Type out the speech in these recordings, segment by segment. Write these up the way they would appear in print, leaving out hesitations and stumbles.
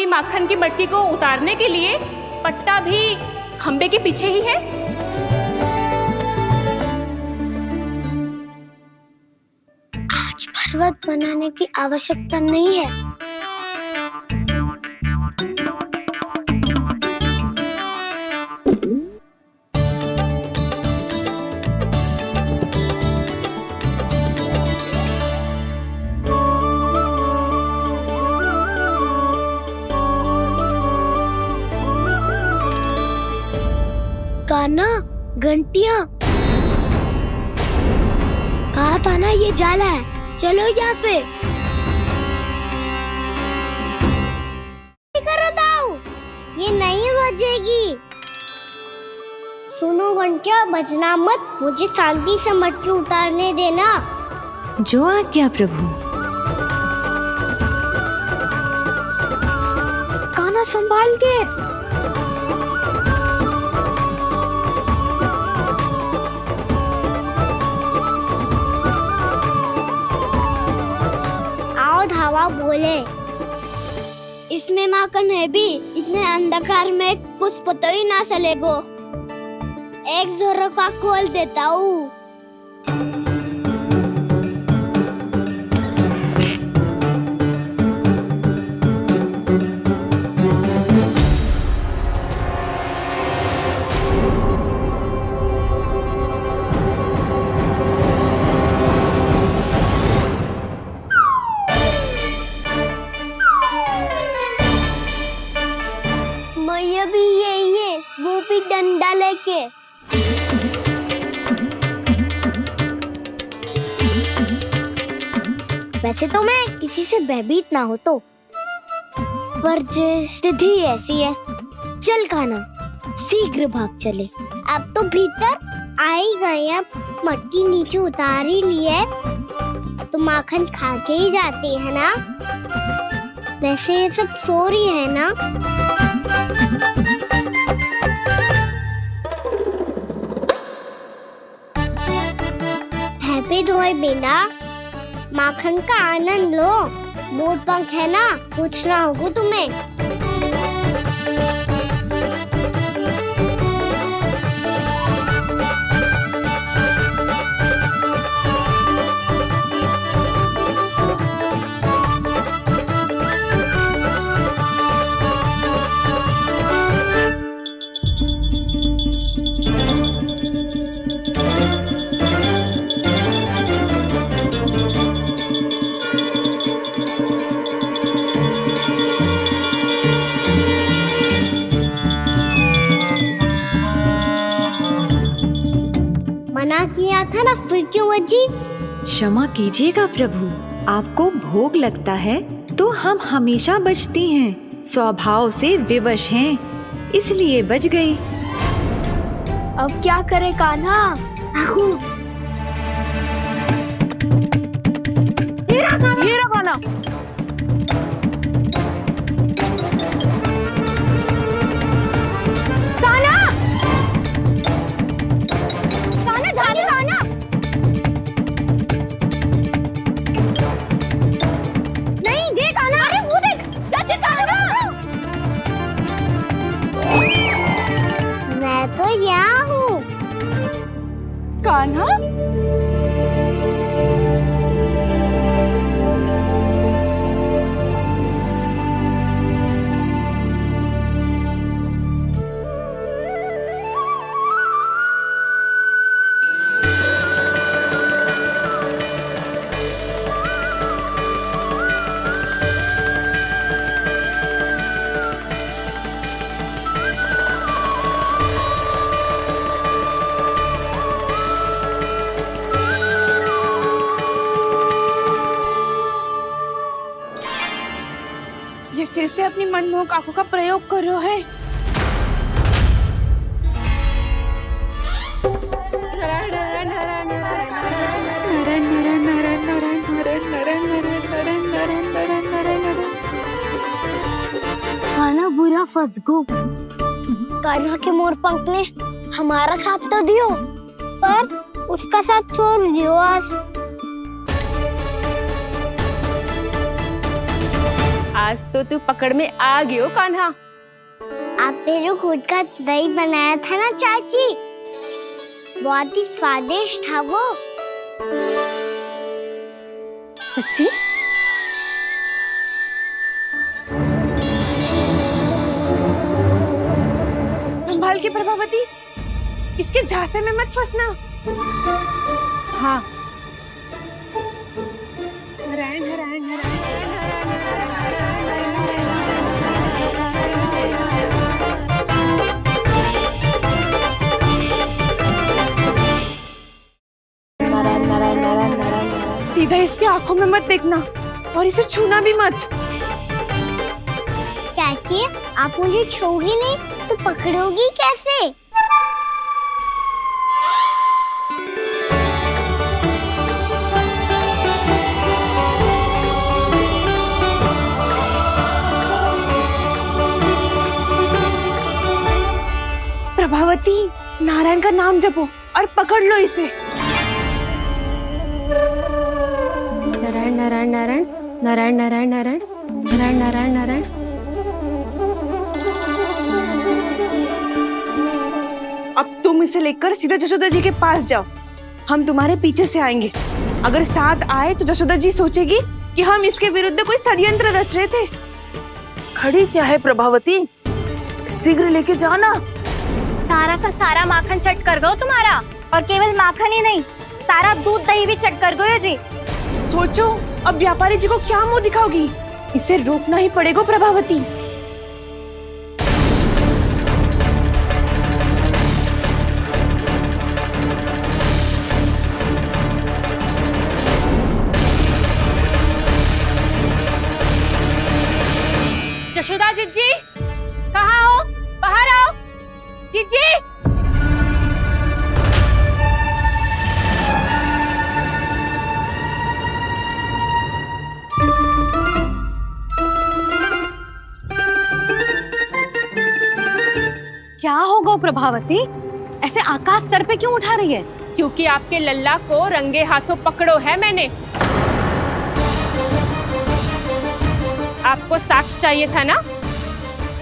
माखन की मटकी को उतारने के लिए पट्टा भी खंबे के पीछे ही है। आज पर्वत बनाने की आवश्यकता नहीं है। कान्हा, घंटियां, कहा था ना ये जाला है, चलो यहाँ से। करो दाऊ, ये नहीं बजेगी। सुनो घंटिया, बजना मत, मुझे शांति से मटकी उतारने देना। जो आज्ञा प्रभु। कान्हा संभाल के। धावा बोले, इसमें माखन है भी, इतने अंधकार में कुछ पता ही ना चलेगो। एक जोरों का खोल देता हूँ। वो भी डंडा लेके। वैसे तो मैं किसी से भयभीत ना हो तो, पर स्थिति ऐसी है। चल कान्हा, शीघ्र भाग चले। अब तो भीतर आ ही गए हैं, मटकी नीचे उतार ही लिए, तो माखन खा के ही जाते हैं ना। वैसे ये सब सो रही है ना। हैप्पी धोए बिना माखन का आनंद लो। मोर पंख है ना, पूछना होगा तुम्हें। मना किया था ना, फिर क्यों बजी? क्षमा कीजिएगा प्रभु, आपको भोग लगता है तो हम हमेशा बजती हैं, स्वभाव से विवश हैं, इसलिए बज गई। अब क्या करे कान्हा? ये रखो ना। मैं तो यहाँ हूँ। कान्हा, ये फिर से अपनी मनमोहक आंखों का प्रयोग कर रहा है। कान्हा बुरा फंस गो। कान्हा के मोर पंख ने हमारा साथ तो दियो, पर उसका साथ छोड़ दियो। आज आज तो तू पकड़ में आ गई हो कान्हा। आपने जो खुद का दही बनाया था ना चाची, बहुत ही स्वादिष्ट था वो। सच्ची? संभाल के प्रभावती, इसके झांसे में मत फंसना। हाँ। नारायण नारायण नारायण। सीधा इसके आंखों में मत देखना और इसे छूना भी मत। चाची, आप मुझे छूओगी नहीं तो पकड़ोगी कैसे? प्रभावती, नारायण का नाम जपो और पकड़ लो इसे। नारायण नारायण नारायण नारायण नारायण नारायण नारायण नारायण नारायण। अब तुम इसे लेकर सीधा जशोदा जी के पास जाओ, हम तुम्हारे पीछे से आएंगे। अगर साथ आए तो जशोदा जी सोचेगी कि हम इसके विरुद्ध कोई षड्यंत्र रच रहे थे। खड़ी क्या है प्रभावती, शीघ्र लेके जाना। सारा का सारा माखन चट कर गो तुम्हारा, और केवल माखन ही नहीं, सारा दूध दही भी चट कर गो जी। सोचो अब व्यापारी जी को क्या मुंह दिखाओगी। इसे रोकना ही पड़ेगा प्रभावती। जशोदा जीजी, कहाँ हो? बाहर आओ जीजी। क्या होगा प्रभावती, ऐसे आकाश सर पे क्यों उठा रही है? क्योंकि आपके लल्ला को रंगे हाथों पकड़ो है मैंने। आपको साक्ष्य चाहिए था ना,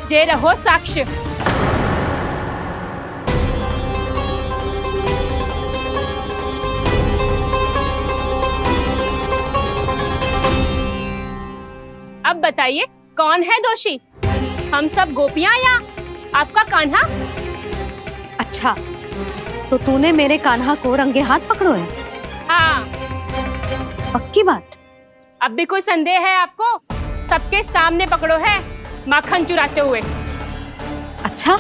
जे रहो साक्ष्य। अब बताइए कौन है दोषी, हम सब गोपियां या आपका कान्हा? अच्छा, तो तूने मेरे कान्हा को रंगे हाथ पकड़ो है? हाँ। पक्की बात? अब भी कोई संदेह है आपको? सबके सामने पकड़ो है, माखन चुराते हुए। अच्छा,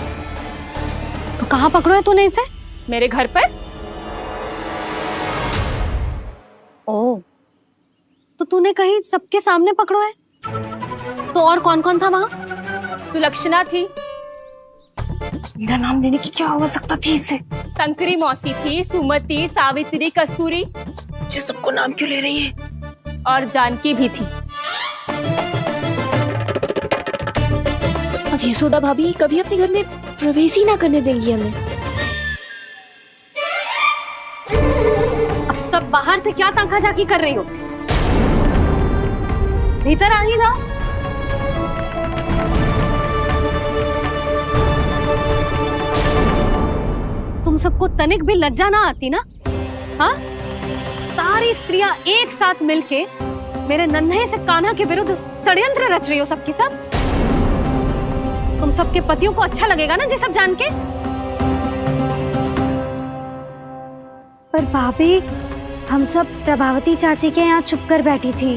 तो कहाँ पकड़ो है तूने इसे? मेरे घर पर। ओ, तो तूने कहीं सबके सामने पकड़ो है? तो और कौन कौन था वहाँ? सुलक्षणा थी। मेरा नाम लेने की क्या आवश्यकता थी इसे? शंकरी मौसी थी, सुमति, सावित्री, कस्तूरी। ये सबको नाम क्यों ले रही है? और जानकी भी थी। अब यशोदा भाभी कभी अपने घर में प्रवेश ही ना करने देंगी हमें। अब सब बाहर से क्या ताका झाकी कर रही हो? भीतर आ ही जाओ। तुम सबको तनिक भी लज्जा ना आती ना? हाँ? सारी स्त्रियां एक साथ मिलके मेरे नन्हे से कान्हा के विरुद्ध षड्यंत्र रच रही हो सबकी सब। तुम सबके पतियों को अच्छा लगेगा ना ये सब जान के? पर भाभी, हम सब प्रभावती चाची के यहाँ छुप कर बैठी थी।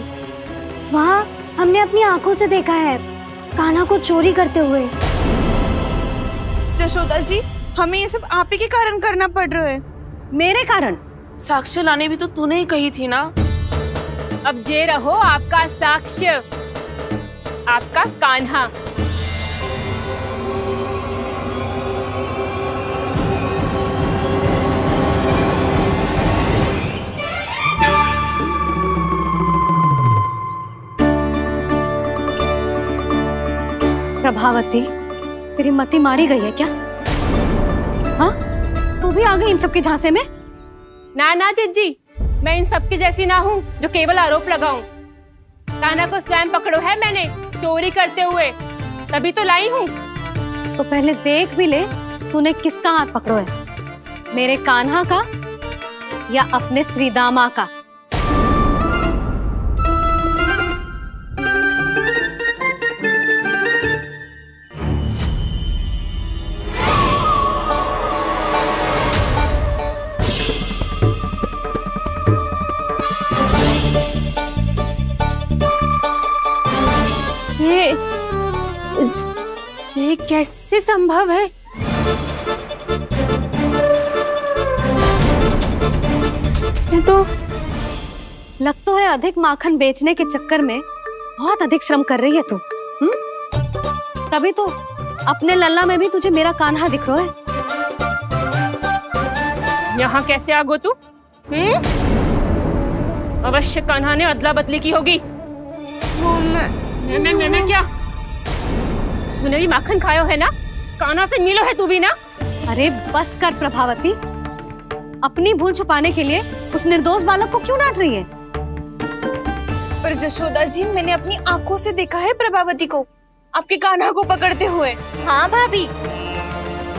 वहाँ हमने अपनी आंखों से देखा है कान्हा को चोरी करते हुए। जशोदा जी, हमें ये सब आप ही के कारण करना पड़ रहा है। मेरे कारण? साक्ष्य लाने भी तो तूने ही कही थी ना। अब जे रहो आपका साक्ष्य, आपका कान्हा। प्रभावती, तेरी मति मारी गई है क्या? हाँ, तू भी आ गई इन सबके झांसे में? ना ना जीजी, मैं इन सबकी जैसी ना हूँ जो केवल आरोप लगाऊं। कान्हा को स्वयं पकड़ो है मैंने, चोरी करते हुए, तभी तो लाई हूँ। तो पहले देख भी ले तूने किसका हाथ पकड़ो है, मेरे कान्हा का या अपने श्रीदामा का। ये कैसे संभव है? ये तो लग तो है अधिक माखन बेचने के चक्कर में बहुत अधिक श्रम कर रही है तू। तभी तो अपने लल्ला में भी तुझे मेरा कान्हा दिख रहा है। यहाँ कैसे आ गो तू? अवश्य कान्हा ने अदला बदली की होगी। मैं क्या? तूने भी माखन खायो है ना? कान्हा से मिलो है तू भी ना? अरे बस कर प्रभावती, अपनी भूल छुपाने के लिए उस निर्दोष बालक को क्यों डांट रही है? पर जशोदा जी, मैंने अपनी आंखों से देखा है प्रभावती को आपके कान्हा को पकड़ते हुए। हाँ भाभी,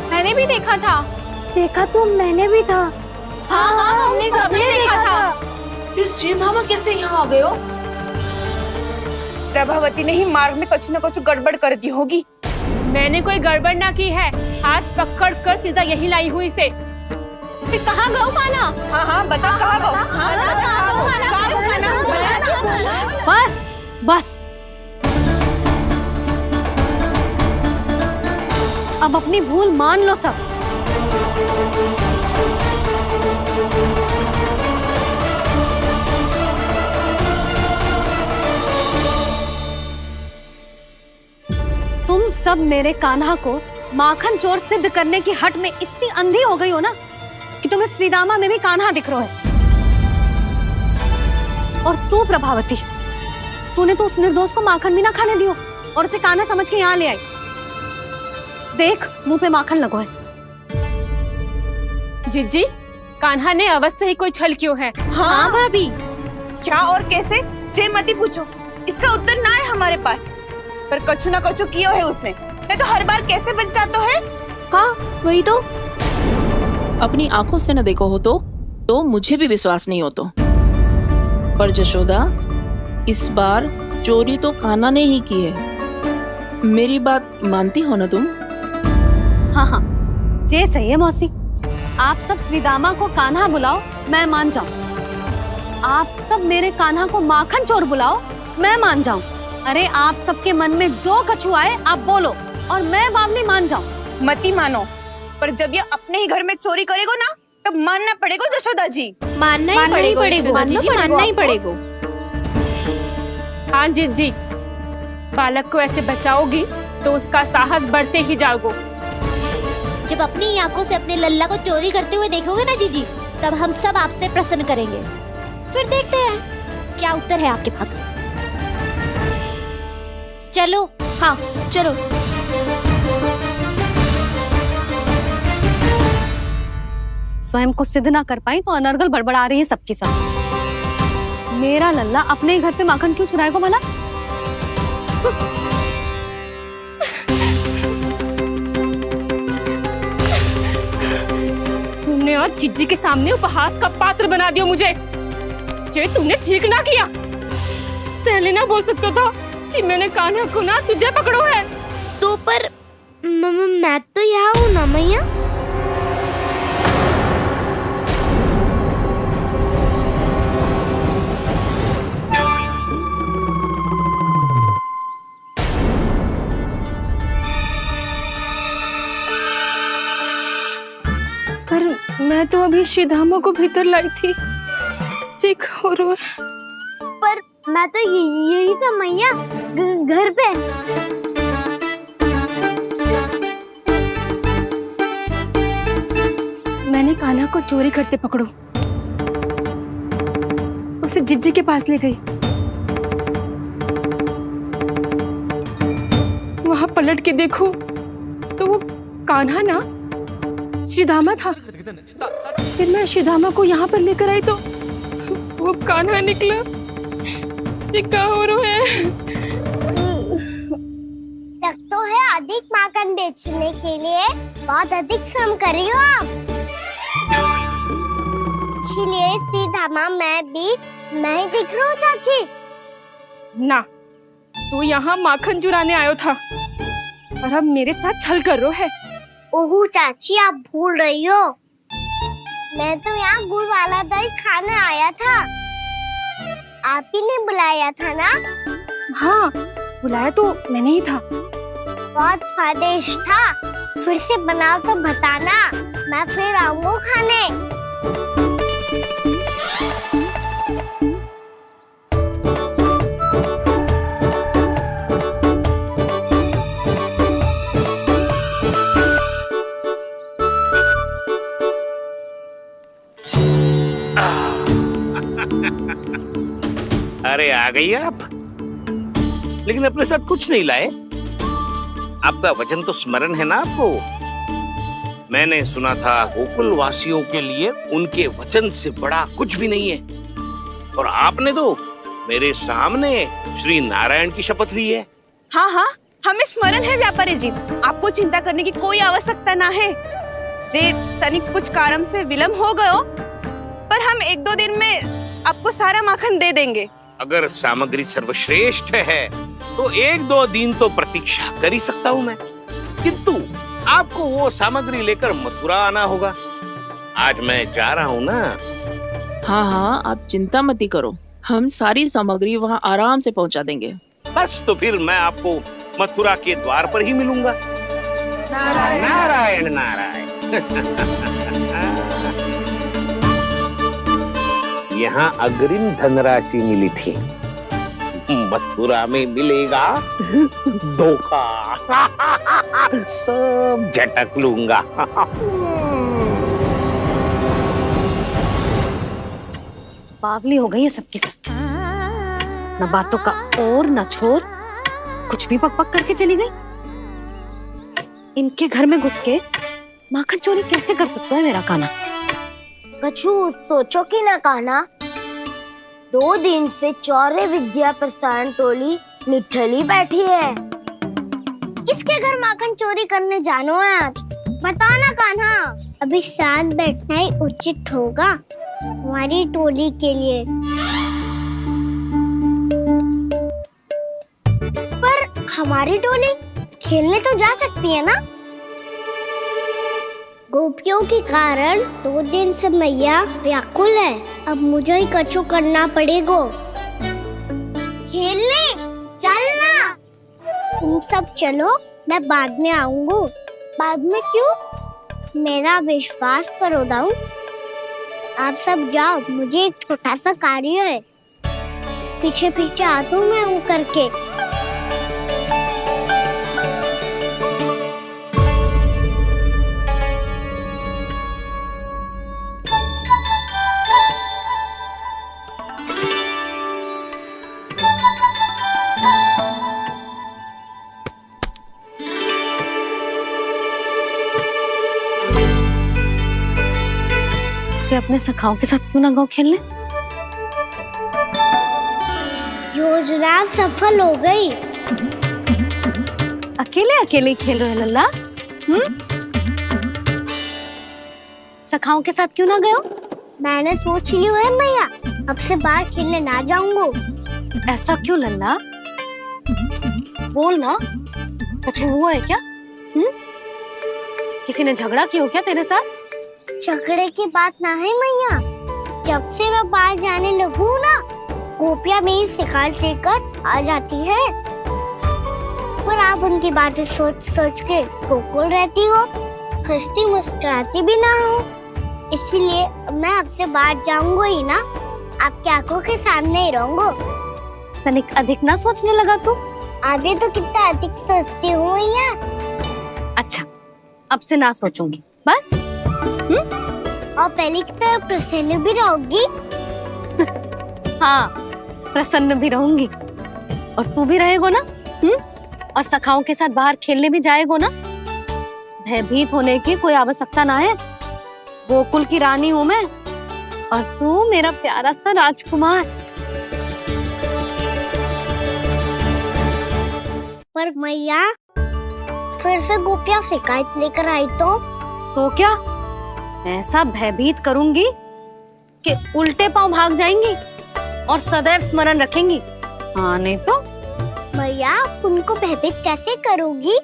मैंने भी देखा था। देखा तो मैंने भी था। हाँ हाँ, हमने सबने देखा था। फिर श्रीधामा कैसे यहाँ आ गए हो? प्रभावती ने ही मार्ग में कुछ न कुछ गड़बड़ कर दी होगी। मैंने कोई गड़बड़ ना की है, हाथ पकड़ कर सीधा यही लाई हुई इसे। फिर कहाँ गौ कान्हा? हाँ हाँ बता कहाँ गो? हाँ बता कहाँ गो? कहाँ गो कान्हा? बस बस, अब अपनी भूल मान लो सब। तुम सब मेरे कान्हा को माखन चोर सिद्ध करने की हट में इतनी अंधी हो गई हो ना कि तुम्हें श्रीदामा में भी कान्हा दिख रहा है। और तू प्रभावती, तूने तो उस निर्दोष को माखन भी ना खाने दियो और उसे कान्हा समझ के यहाँ ले आई। देख, मुंह पे माखन लगो है। जीजी, कान्हा ने अवश्य ही कोई छल क्यों है। हाँ भाभी। क्या और कैसे? जे मती पूछो, इसका उत्तर ना है हमारे पास। पर कछु ना कछु किया है उसने, नहीं तो हर बार कैसे बच जाता है। हाँ वही तो। अपनी आंखों से न देखो हो तो मुझे भी विश्वास नहीं हो तो। पर जशोदा, इस बार चोरी तो कान्हा ने ही की है। मेरी बात मानती हो ना तुम? हाँ हाँ, जे सही है मौसी। आप सब श्रीदामा को कान्हा बुलाओ, मैं मान जाऊं। आप सब मेरे कान्हा को माखन चोर बुलाओ, मैं मान जाऊं। अरे आप सबके मन में जो कछु आए आप बोलो और मैं बावली मान जाऊं। मती मानो, पर जब ये अपने ही घर में चोरी करेगो ना, तब मानना पड़ेगा जशोदा जी। मानना ही पड़ेगा, मानना ही पड़ेगा। हाँ जीजी, बालक को ऐसे बचाओगी तो उसका साहस बढ़ते ही जाओगे। जब अपनी आंखों से अपने लल्ला को चोरी करते हुए देखोगे ना जीजी, तब हम सब आपसे प्रसन्न करेंगे। फिर देखते हैं क्या उत्तर है आपके पास। चलो। हाँ चलो। स्वयं को सिद्ध ना कर पाई तो अनर्गल बड़बड़ा रही है सबके साथ। मेरा लल्ला अपने ही घर पे माखन क्यों चुराएगा भला? तुमने आज जीजी के सामने उपहास का पात्र बना दिया मुझे। ये तुमने ठीक ना किया। पहले ना बोल सकता था कि मैंने कान्हा को ना तुझे पकड़ो है। तो पर मैं तो यहाँ हूँ ना मैया। पर मैं तो अभी श्रीधामा को भीतर लाई थी। चेक हो रहा है। पर मैं तो यही था मैया, घर पे। मैंने कान्हा को चोरी करते पकड़ो, उसे जिज्जी के पास ले गई। वहां पलट के देखो तो वो कान्हा ना श्रीधामा था। फिर मैं श्रीधामा को यहाँ पर लेकर आई तो वो कान्हा निकला। ये क्या हो रहा है? बर्तन बेचने के लिए बहुत अधिक श्रम कर रही हो आप। इसलिए सीधा माँ मैं ही दिख रहा हूँ चाची। ना, तू यहाँ माखन चुराने आयो था और अब मेरे साथ छल कर रहा है। ओह चाची, आप भूल रही हो, मैं तो यहाँ गुड़ वाला दही खाने आया था। आप ही ने बुलाया था ना? हाँ, बुलाया तो मैंने ही था। बहुत स्वादिष्ट था, फिर से बनाओ तो बताना, मैं फिर आऊंगा खाने। अरे आ गई आप, लेकिन अपने साथ कुछ नहीं लाए। आपका वचन तो स्मरण है ना आपको? मैंने सुना था गोकुल वासियों के लिए उनके वचन से बड़ा कुछ भी नहीं है, और आपने तो मेरे सामने श्री नारायण की शपथ ली है। हाँ हाँ, हमें स्मरण है व्यापारी जी, आपको चिंता करने की कोई आवश्यकता ना है। जे तनिक कुछ कारण से विलंब हो गयो, पर हम 1-2 दिन में आपको सारा माखन दे देंगे। अगर सामग्री सर्वश्रेष्ठ है तो 1-2 दिन तो प्रतीक्षा कर ही सकता हूँ मैं, किंतु आपको वो सामग्री लेकर मथुरा आना होगा। आज मैं जा रहा हूँ ना। हाँ हाँ, आप चिंता मत करो, हम सारी सामग्री वहाँ आराम से पहुँचा देंगे। बस तो फिर मैं आपको मथुरा के द्वार पर ही मिलूंगा। नारायण नारायण नारायण। यहाँ अग्रिम धनराशि मिली थी, मथुरा में मिलेगा धोखा। सब झटक लूंगा। बावली हो गई है सबकी सब, न बातों का और न छोर, कुछ भी पक पक करके चली गई। इनके घर में घुस के माखन चोरी कैसे कर सकता है मेरा कान्हा? कछु सोचो कि ना कान्हा, 2 दिन से चौर्य विद्या प्रसारण टोली निठली बैठी है। किसके घर माखन चोरी करने जानो है आज? बताओ ना कान्हा। अभी साथ बैठना ही उचित होगा हमारी टोली के लिए। पर हमारी टोली खेलने तो जा सकती है ना? गोपियों के कारण 2 दिन से मैया व्याकुल है, अब मुझे ही कछु करना पड़ेगा। खेलने चलना, तुम सब चलो, मैं बाद में आऊंगा। बाद में क्यों? मेरा विश्वास करो दाऊ, आप सब जाओ, मुझे एक छोटा सा कार्य है। पीछे पीछे आता हूँ मैं हूँ करके। अपने सखाओं के साथ क्यों ना गाँव खेलने? योजना सफल हो गई। अकेले अकेले खेल रहे लल्ला? सखाओं के साथ क्यों ना गए? मैंने सोच लिया है मैया, अब से बाहर खेलने ना जाऊंगा। ऐसा क्यों लल्ला? बोल ना, कुछ हुआ है क्या? किसी ने झगड़ा किया हो क्या तेरे साथ? झगड़े की बात ना है मैया, जब से मैं बाहर जाने लगू ना, गोपियां मेरी शिकार लेकर आ जाती है, पर आप उनकी बातें सोच सोच के गोकुल रहती हो, हंसती मुस्कुराती भी ना हो। इसलिए मैं आपसे बाहर जाऊंगा ही ना, आपकी आंखों के सामने ही रहूंगा। तनिक अधिक ना सोचने लगा तू? आगे तो कितना अधिक सोचती हूँ मैया। अच्छा, अब से ना सोचूंगी बस। और पहले की तरह प्रसन्न भी रहोगी? हाँ, प्रसन्न भी रहूंगी, और तू भी रहेगो ना? और सखाओं के साथ बाहर खेलने भी जाएगो ना? भयभीत होने की कोई आवश्यकता ना है, गोकुल की रानी हूँ मैं, और तू मेरा प्यारा सा राजकुमार। पर मैया, फिर से गोपियाँ शिकायत लेकर आई तो क्या ऐसा भयभीत करूंगी कि उल्टे पांव भाग जाएंगी और सदैव स्मरण रखेंगी। हाँ नहीं तो मैया आप उनको भयभीत कैसे करोगी?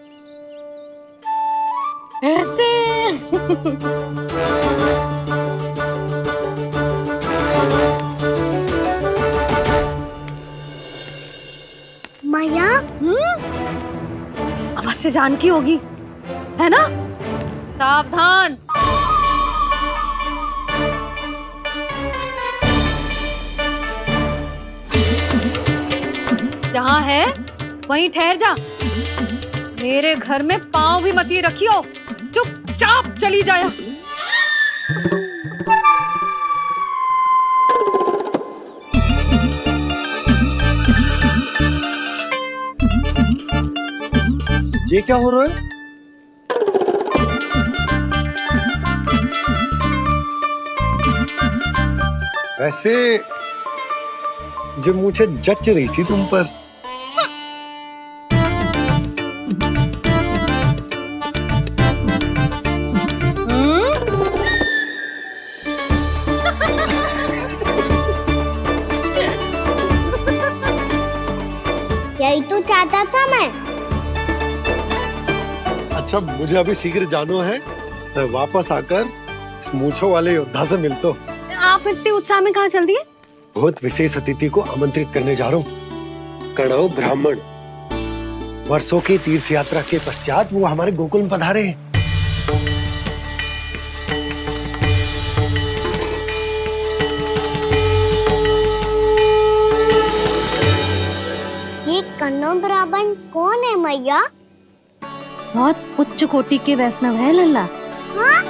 ऐसे। मैया अवश्य जानकी होगी, है ना? सावधान। जहाँ है वहीं ठहर जा। मेरे घर में पाँव भी मत ही रखियो, चुपचाप चली जाया। ये क्या हो रहा है? वैसे जो मुझे जच रही थी तुम पर। यही तो चाहता था मैं। अच्छा मुझे अभी शीघ्र जाना है, मैं वापस आकर इस मूंछों वाले योद्धा से मिलता हूँ। आप इतने उत्साह में कहाँ चल दिए? बहुत विशेष अतिथि को आमंत्रित करने जा रहा हूँ। कणव ब्राह्मण। वर्षों की तीर्थ यात्रा के पश्चात वो हमारे गोकुल में पधारे हैं। ये कणव ब्राह्मण कौन है मैया? बहुत उच्च कोटि के वैष्णव है लल्ला। हाँ?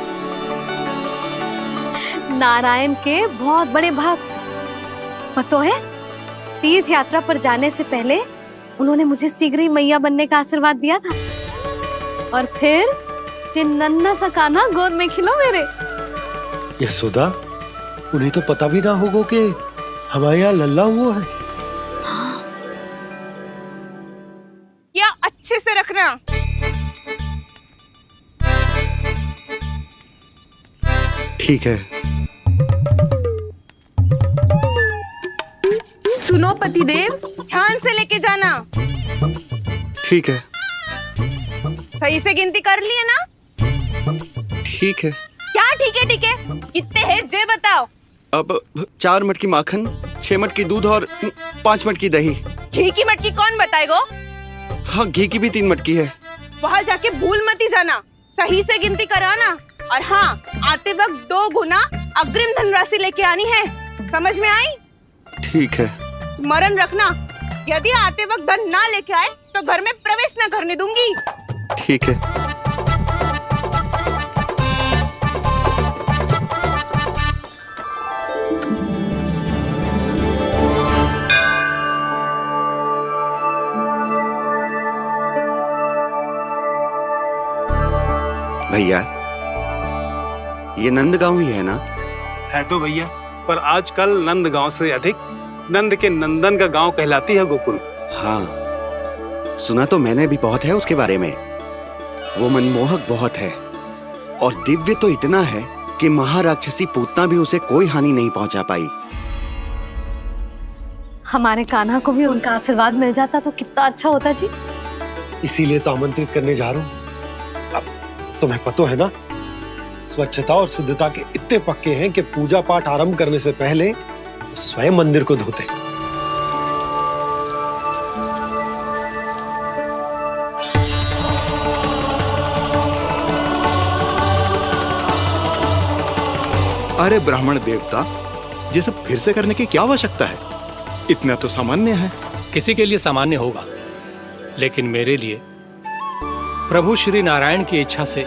नारायण के बहुत बड़े भक्त। पता है, तीर्थ यात्रा पर जाने से पहले उन्होंने मुझे शीघ्र ही मैया बनने का आशीर्वाद दिया था। और फिर चिन्नन्ना सा कान्हा गोद में खिलो मेरे। यशोदा, उन्हें तो पता भी ना होगा कि हमारे यहाँ लल्ला हुआ है। क्या अच्छे से रखना। ठीक है। सुनो पतिदेव, ध्यान से लेके जाना। ठीक है। सही से गिनती कर लिए ना? ठीक है। क्या ठीक है? ठीक है कितने हैं जे बताओ। अब 4 मटकी माखन, 6 मटकी दूध और 5 मटकी दही। घी की मटकी कौन बताएगा? हाँ, घी की भी 3 मटकी है। वहाँ जाके भूल मत ही जाना, सही से गिनती कराना। और हाँ, आते वक्त 2 गुना अग्रिम धनराशि लेके आनी है। समझ में आई? ठीक है। स्मरण रखना, यदि आते वक्त धन ना लेके आए तो घर में प्रवेश न करने दूंगी। ठीक है। भैया, ये नंदगांव ही है ना? है तो भैया, पर आजकल नंदगांव से अधिक नंद के नंदन का गांव कहलाती है गोकुल। हाँ, सुना तो मैंने भी बहुत है उसके बारे में। वो मनमोहक बहुत है और दिव्य तो इतना है कि महाराक्षसी पूतना भी उसे कोई हानि नहीं पहुंचा पाई। हमारे कान्हा को भी उनका आशीर्वाद मिल जाता तो कितना अच्छा होता जी। इसीलिए तो आमंत्रित करने जा रहा हूँ। अब तुम्हें पता है ना, स्वच्छता और शुद्धता के इतने पक्के हैं कि पूजा पाठ आरंभ करने से पहले स्वयं मंदिर को धोते। अरे ब्राह्मण देवता, ये सब फिर से करने की क्या आवश्यकता है? इतना तो सामान्य है। किसी के लिए सामान्य होगा, लेकिन मेरे लिए प्रभु श्री नारायण की इच्छा से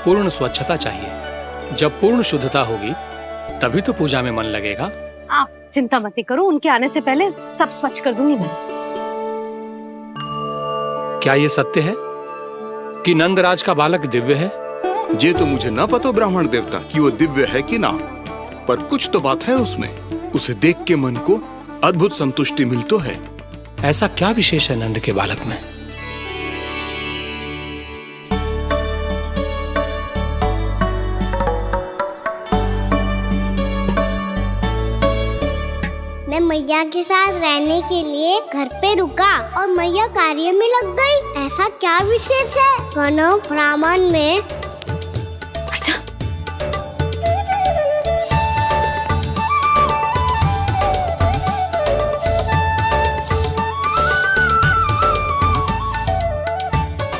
पूर्ण स्वच्छता चाहिए। जब पूर्ण शुद्धता होगी तभी तो पूजा में मन लगेगा। आप चिंता मत करो, उनके आने से पहले सब स्वच्छ कर दूंगी मैं। क्या ये सत्य है कि नंदराज का बालक दिव्य है? ये तो मुझे ना पता ब्राह्मण देवता कि वो दिव्य है कि ना, पर कुछ तो बात है उसमें। उसे देख के मन को अद्भुत संतुष्टि मिलती है। ऐसा क्या विशेष है नंद के बालक में? मैया के साथ रहने के लिए घर पे रुका और मैया कार्य में लग गई। ऐसा क्या विशेष है कौनो ब्राह्मण में? अच्छा,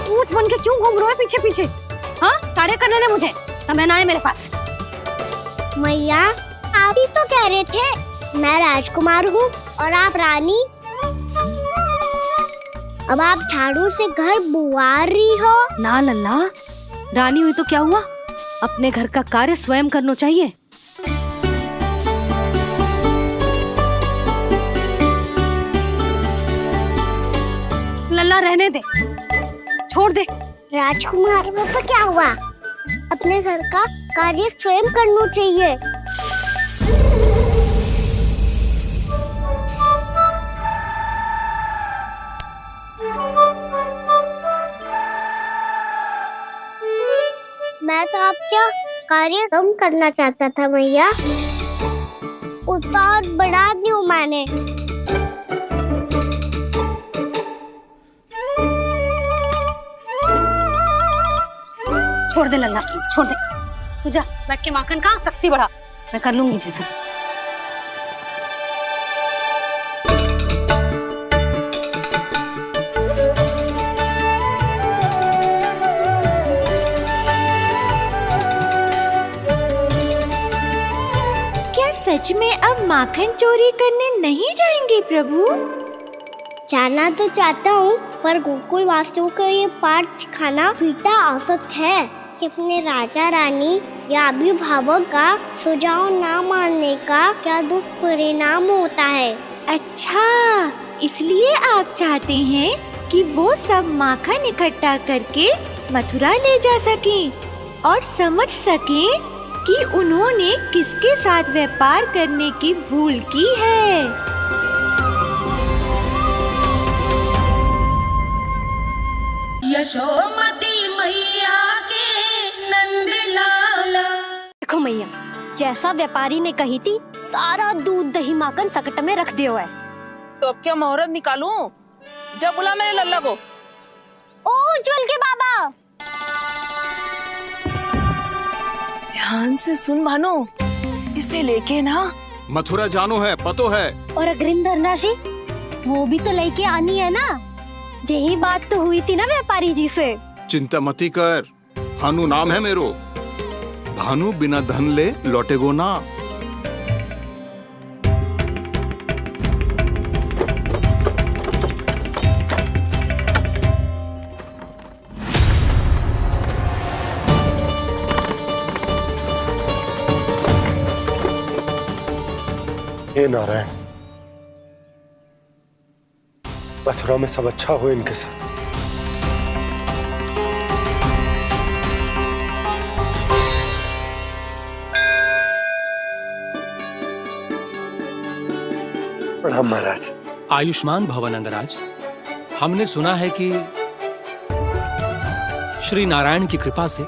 पूछ बन के क्यों घूम रहे हो पीछे पीछे? हाँ, कार्य करने दे मुझे, समय ना है मेरे पास। मैया आप ही तो कह रहे थे मैं राजकुमार हूँ और आप रानी। अब आप झाड़ू से घर बुआ रही हो। ना लल्ला, रानी हुई तो क्या हुआ, अपने घर का कार्य स्वयं करना चाहिए। लल्ला रहने दे, छोड़ दे। राजकुमार में तो क्या हुआ, अपने घर का कार्य स्वयं करना चाहिए। मैं तो आपका कार्य कम करना चाहता था मैया, उसका और बढ़ा दूं मैंने। छोड़ दे लल्ला, छोड़ दे। तू जा बैठ के माखन खा, शक्ति बढ़ा, मैं कर लूंगी जैसा। क्या सच में अब माखन चोरी करने नहीं जाएंगे प्रभु? जाना तो चाहता हूँ, पर गोकुल वासियों को ये पाठ सिखाना पिता औसत है कि अपने राजा रानी या अभिभावक का सुझाव ना मानने का क्या दुष्परिणाम होता है। अच्छा, इसलिए आप चाहते हैं कि वो सब माखन इकट्ठा करके मथुरा ले जा सकें और समझ सकें कि उन्होंने किसके साथ व्यापार करने की भूल की है। यशोमती मैया के नंद लाला। देखो मैया, जैसा व्यापारी ने कही थी, सारा दूध दही माखन सकट में रख दिया है। तो अब क्या मुहूर्त निकालूं? जब बुला मेरे लल्ला को। ओ उज्जवल के बाबा, ध्यान से सुन भानु, इसे लेके ना मथुरा जानो है, पतो है। और अग्रिम धनराशि वो भी तो लेके आनी है ना। यही बात तो हुई थी ना व्यापारी जी से। चिंता मती कर, भानु नाम है मेरो। भानु बिना धन ले लौटेगो ना। हे नारायण, मथुरा में सब अच्छा हो इनके साथ। प्रणाम महाराज। आयुष्मान भव नंदराज। हमने सुना है कि श्री नारायण की कृपा से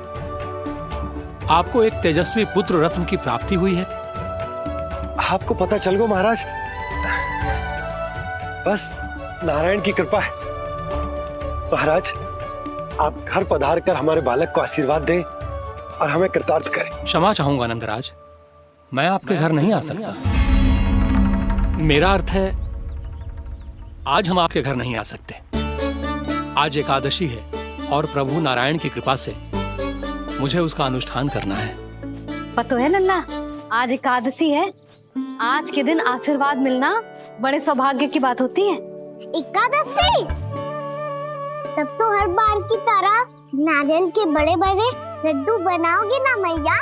आपको एक तेजस्वी पुत्र रत्न की प्राप्ति हुई है। आपको पता चल गया महाराज, बस नारायण की कृपा है। महाराज, आप घर पधार कर हमारे बालक को आशीर्वाद दें और हमें कृतार्थ करें। क्षमा चाहूंगा नंदराज, मैं आपके घर नहीं आ सकता। मेरा अर्थ है, आज हम आपके घर नहीं आ सकते। आज एकादशी है और प्रभु नारायण की कृपा से मुझे उसका अनुष्ठान करना है। पता है लल्ला, आज एकादशी है। आज के दिन आशीर्वाद मिलना बड़े सौभाग्य की बात होती है। एकादशी, तब तो हर बार की तरह नारियल के बड़े बड़े लड्डू बनाओगे ना मैया?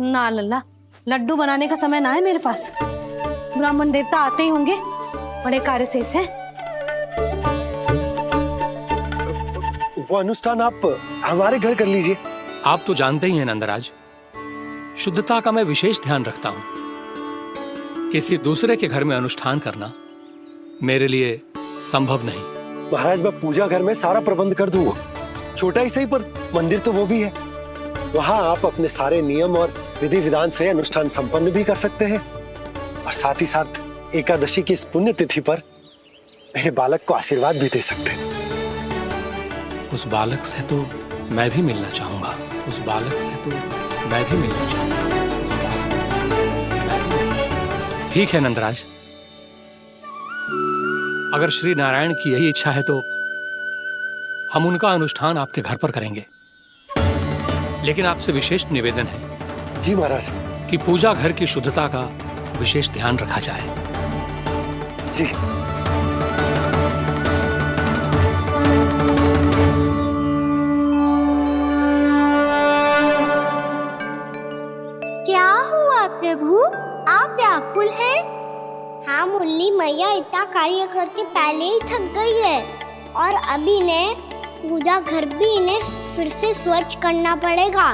ना लल्ला, लड्डू बनाने का समय ना है मेरे पास। ब्राह्मण देवता आते ही होंगे, बड़े कार्य शेष है। वो अनुष्ठान आप हमारे घर कर लीजिए। आप तो जानते ही हैं नंदराज, शुद्धता का मैं विशेष ध्यान रखता हूं। किसी दूसरे के घर में अनुष्ठान करना मेरे लिए संभव नहीं। महाराज, मैं पूजा घर में सारा प्रबंध कर दूंगा। छोटा ही सही, पर मंदिर तो वो भी है। वहाँ आप अपने सारे नियम और विधि विधान से अनुष्ठान संपन्न भी कर सकते हैं और साथ ही साथ एकादशी की इस पुण्य तिथि पर मेरे बालक को आशीर्वाद भी दे सकते हैं। उस बालक से तो मैं भी मिलना चाहूंगा। उस बालक से तो मैं भी मिलना चाहूंगा। ठीक है नंदराज, अगर श्री नारायण की यही इच्छा है तो हम उनका अनुष्ठान आपके घर पर करेंगे। लेकिन आपसे विशेष निवेदन है। जी महाराज। कि पूजा घर की शुद्धता का विशेष ध्यान रखा जाए। जी। क्या हुआ प्रभु, आप व्याकुल हैं? हाँ मुरली मैया इतना कार्य करके पहले ही थक गई है और अभी ने पूजा घर भी इन्हें फिर से स्वच्छ करना पड़ेगा।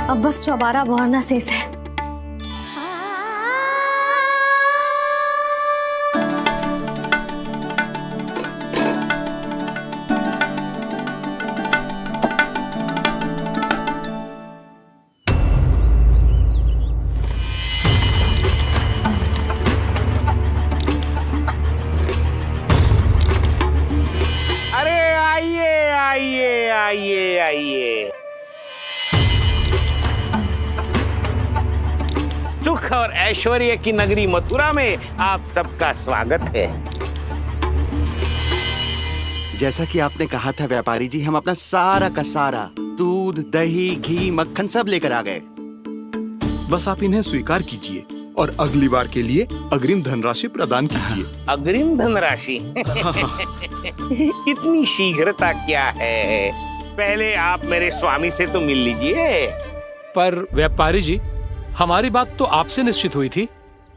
अब बस चौबारा बहाना शेष है। सुख और ऐश्वर्य की नगरी मथुरा में आप सबका स्वागत है। जैसा कि आपने कहा था व्यापारी जी, हम अपना सारा का सारा दूध, दही, घी, मक्खन सब लेकर आ गए। बस आप इन्हें स्वीकार कीजिए और अगली बार के लिए अग्रिम धनराशि प्रदान कीजिए। अग्रिम धनराशि? इतनी शीघ्रता क्या है? पहले आप मेरे स्वामी से तो मिल लीजिए। पर व्यापारी जी, हमारी बात तो आपसे निश्चित हुई थी।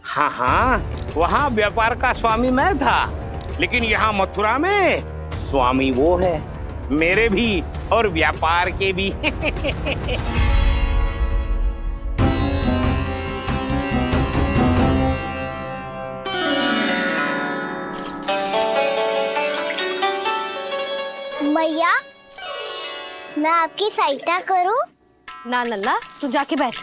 हाँ हाँ, वहाँ व्यापार का स्वामी मैं था, लेकिन यहाँ मथुरा में स्वामी वो है, मेरे भी और व्यापार के भी। मैया, मैं आपकी सहायता करूं? ना लल्ला, तू जाके बैठ।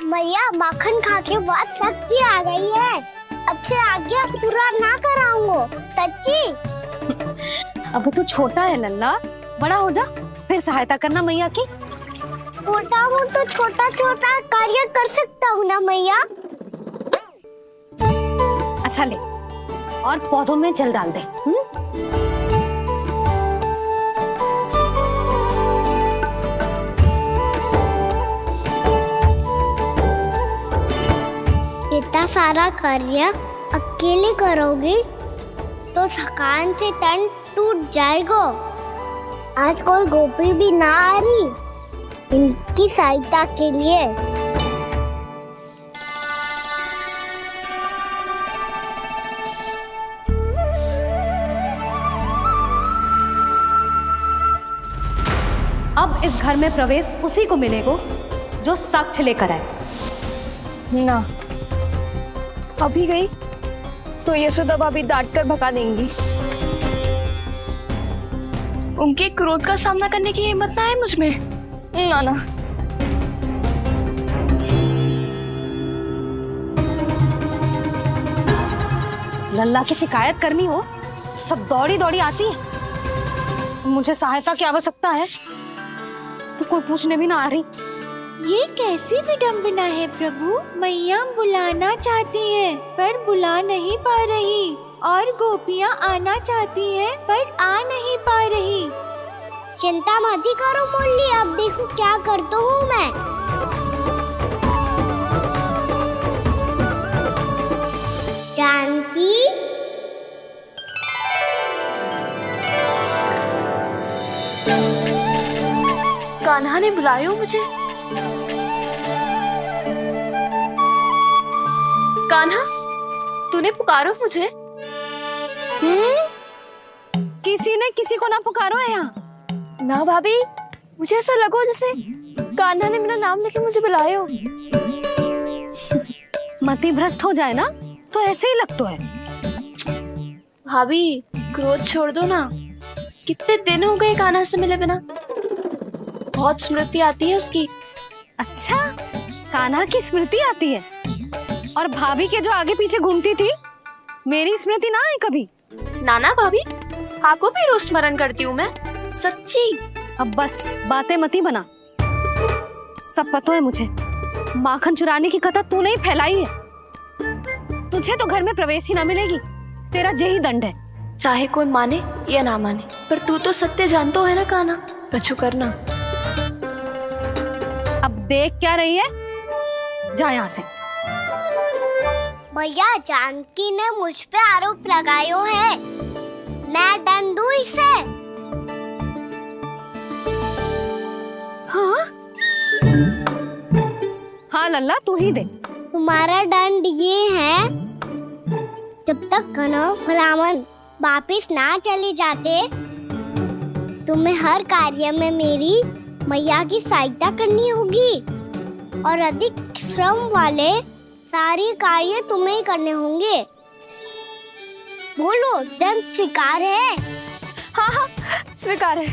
मैया, माखन खा के बहुत शक्ति आ गई है। अब से आगे पूरा ना कराऊंगा, सच्ची। अब तू छोटा है लल्ला, बड़ा हो जा फिर सहायता करना मैया की। छोटा हूँ तो छोटा छोटा कार्य कर सकता हूँ ना मैया। अच्छा ले, और पौधों में जल डाल दे। इतना सारा कार्य अकेले करोगी तो थकान से तन टूट जाएगा। आज कोई गोपी भी ना आ रही इनकी सहायता के लिए। अब इस घर में प्रवेश उसी को मिलेगा जो साक्ष्य लेकर आए। ना, अभी गई तो यशोदा भाभी डांट कर भगा देंगी। उनके क्रोध का सामना करने की हिम्मत ना है मुझ में। ना ना। लल्ला की शिकायत करनी हो सब दौड़ी दौड़ी आती है। मुझे सहायता की आवश्यकता है तो कोई पूछने भी ना आ रही। ये कैसी विडंबना है प्रभु, मैया बुलाना चाहती हैं पर बुला नहीं पा रही, और गोपियाँ आना चाहती हैं पर आ नहीं पा रही। चिंता मत ही करो मुरली, अब देखो क्या करता हूँ मैं। जानकी, कान्हा ने बुलाया मुझे। कान्हा, तूने पुकारो मुझे? किसी ने किसी को ना पुकारो है यहाँ। ना भाभी, मुझे ऐसा लगो जैसे कान्हा ने मेरा नाम लेके मुझे बुलाया हो। मति भ्रष्ट हो जाए ना तो ऐसे ही लगता है। भाभी, क्रोध छोड़ दो ना। कितने दिन हो गए कान्हा से मिले बिना। बहुत स्मृति आती है उसकी। अच्छा, कान्हा की स्मृति आती है और भाभी के जो आगे पीछे घूमती थी मेरी स्मृति ना आई कभी। नाना भाभी, आपको भी रोज स्मरण करती हूँ मैं, सच्ची। अब बस बातें मती बना, सब पता है मुझे। माखन चुराने की कथा तूने ही फैलाई है। तुझे तो घर में प्रवेश ही ना मिलेगी, तेरा यही दंड है। चाहे कोई माने या ना माने, पर तू तो सत्य जानतो है ना कान्हा, कछु करना। अब देख क्या रही है, जा यहाँ से। भैया, जानकी ने मुझ पे आरोप लगायो है, मैं दंड दूं इसे। हाँ हाँ लल्ला, तू ही दे। तुम्हारा दंड ये है, जब तक कनव ब्राह्मण वापिस ना चले जाते, तुम्हें हर कार्य में मेरी मैया की सहायता करनी होगी और अधिक श्रम वाले सारे कार्य तुम्हें ही करने होंगे। बोलो, दंड स्वीकार है? हाँ हाँ, स्वीकार है।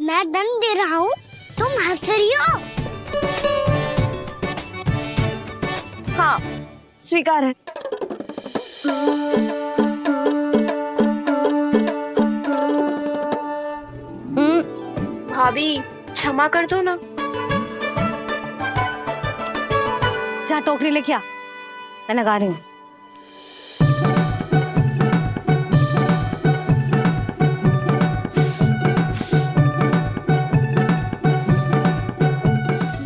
मैं दंड दे रहा हूँ, तुम हंस रही हो? हाँ, स्वीकार है। भाभी, क्षमा कर दो ना। जा टोकरी लेके आ, मैं लगा रही हूँ।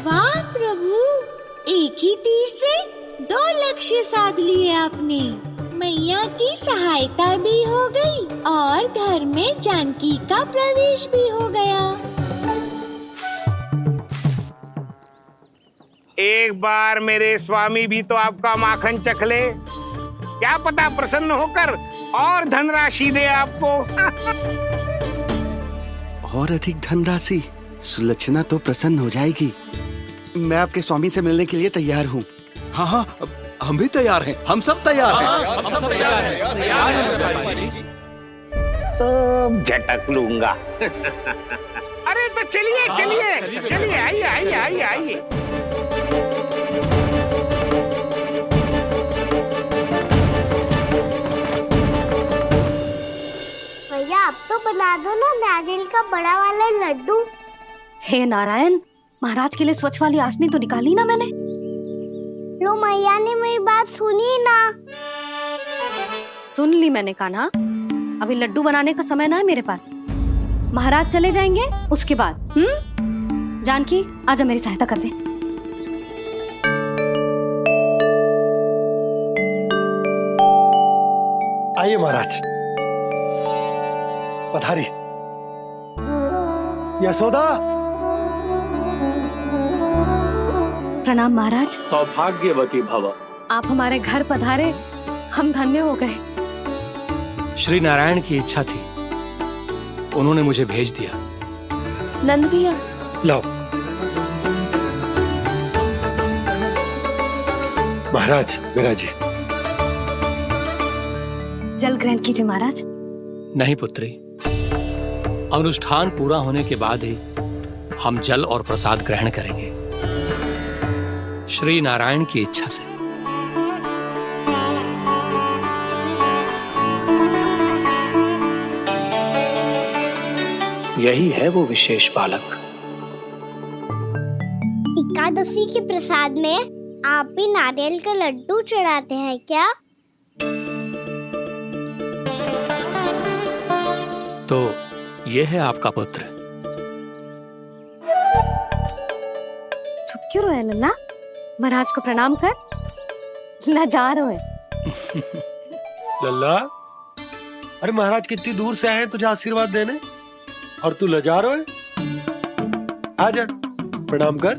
वाह प्रभु, एक ही तीर से 2 लक्ष्य साध लिए आपने। मैया की सहायता भी हो गई और घर में जानकी का प्रवेश भी हो गया। एक बार मेरे स्वामी भी तो आपका माखन चख ले, क्या पता प्रसन्न होकर और धनराशि दे आपको। और अधिक धनराशि? सुलक्षणा तो प्रसन्न हो जाएगी। मैं आपके स्वामी से मिलने के लिए तैयार हूँ। हाँ हाँ, हम भी तैयार हैं, हम सब तैयार हैं। हम सब तैयार हैं। सब झटक लूंगा। अरे तो चलिए चलिए चलिए, आइए आइए आइए आइए। भैया, आप तो बना दो ना नारियल का बड़ा वाला लड्डू। हे नारायण, महाराज के लिए स्वच्छ वाली आसनी तो निकाली ना मैंने। लो, मैया ने मेरी बात सुनी ना। सुन ली मैंने कान्हा, अभी लड्डू बनाने का समय ना है मेरे पास। महाराज चले जाएंगे उसके बाद। जानकी, आजा मेरी सहायता कर दे। आइए महाराज, पधारी। यशोदा। प्रणाम महाराज। सौभाग्यवती भव। आप हमारे घर पधारे, हम धन्य हो गए। श्री नारायण की इच्छा थी, उन्होंने मुझे भेज दिया। नंद भैया, लाओ। महाराज, विराजी। जल ग्रहण कीजिए महाराज। नहीं पुत्री, अनुष्ठान पूरा होने के बाद ही हम जल और प्रसाद ग्रहण करेंगे, श्री नारायण की इच्छा से। यही है वो विशेष बालक। एकादशी के प्रसाद में आप भी नारियल का लड्डू चढ़ाते हैं क्या? तो ये है आपका पुत्र। चुप क्यों रहे लल्ला? महाराज को प्रणाम कर। लजा रहे लल्ला, अरे महाराज कितनी दूर से आए हैं तुझे आशीर्वाद देने, और तू लजा रहा है? आजा, प्रणाम कर।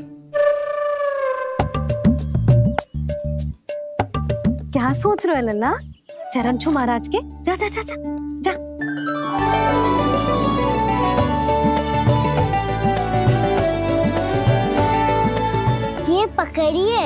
क्या सोच रहे हो लल्ला? चरण छू महाराज के। जा जा जा जा जा। ये पकड़िए।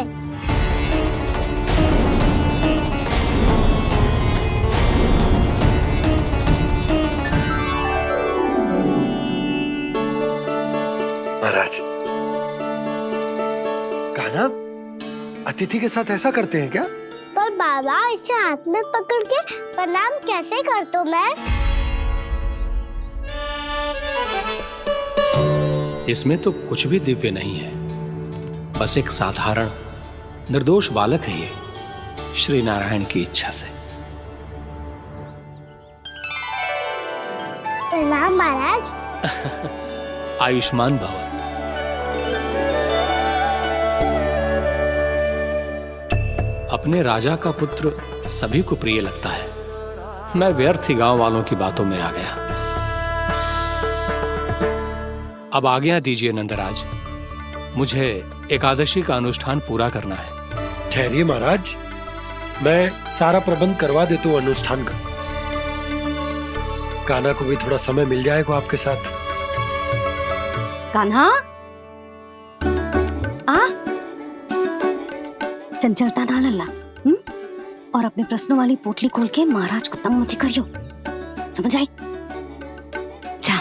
अतिथि के साथ ऐसा करते हैं क्या? पर बाबा, इसे हाथ में पकड़ के प्रणाम कैसे करता हूँ मैं? इसमें तो कुछ भी दिव्य नहीं है, बस एक साधारण निर्दोष बालक है ये, श्री नारायण की इच्छा से। प्रणाम महाराज। आयुष्मान भव। अपने राजा का पुत्र सभी को प्रिय लगता है। मैं व्यर्थ ही गांव वालों की बातों में आ गया। अब आज्ञा दीजिए नंदराज, मुझे एकादशी का अनुष्ठान पूरा करना है। ठहरिए महाराज, मैं सारा प्रबंध करवा देता हूँ अनुष्ठान का। कान्हा को भी थोड़ा समय मिल जाएगा आपके साथ। कान्हा, आ चंचलता ना लल्ला, और अपने प्रश्नों वाली पोटली खोल के महाराज को तंग मत करियो, समझ आई? जा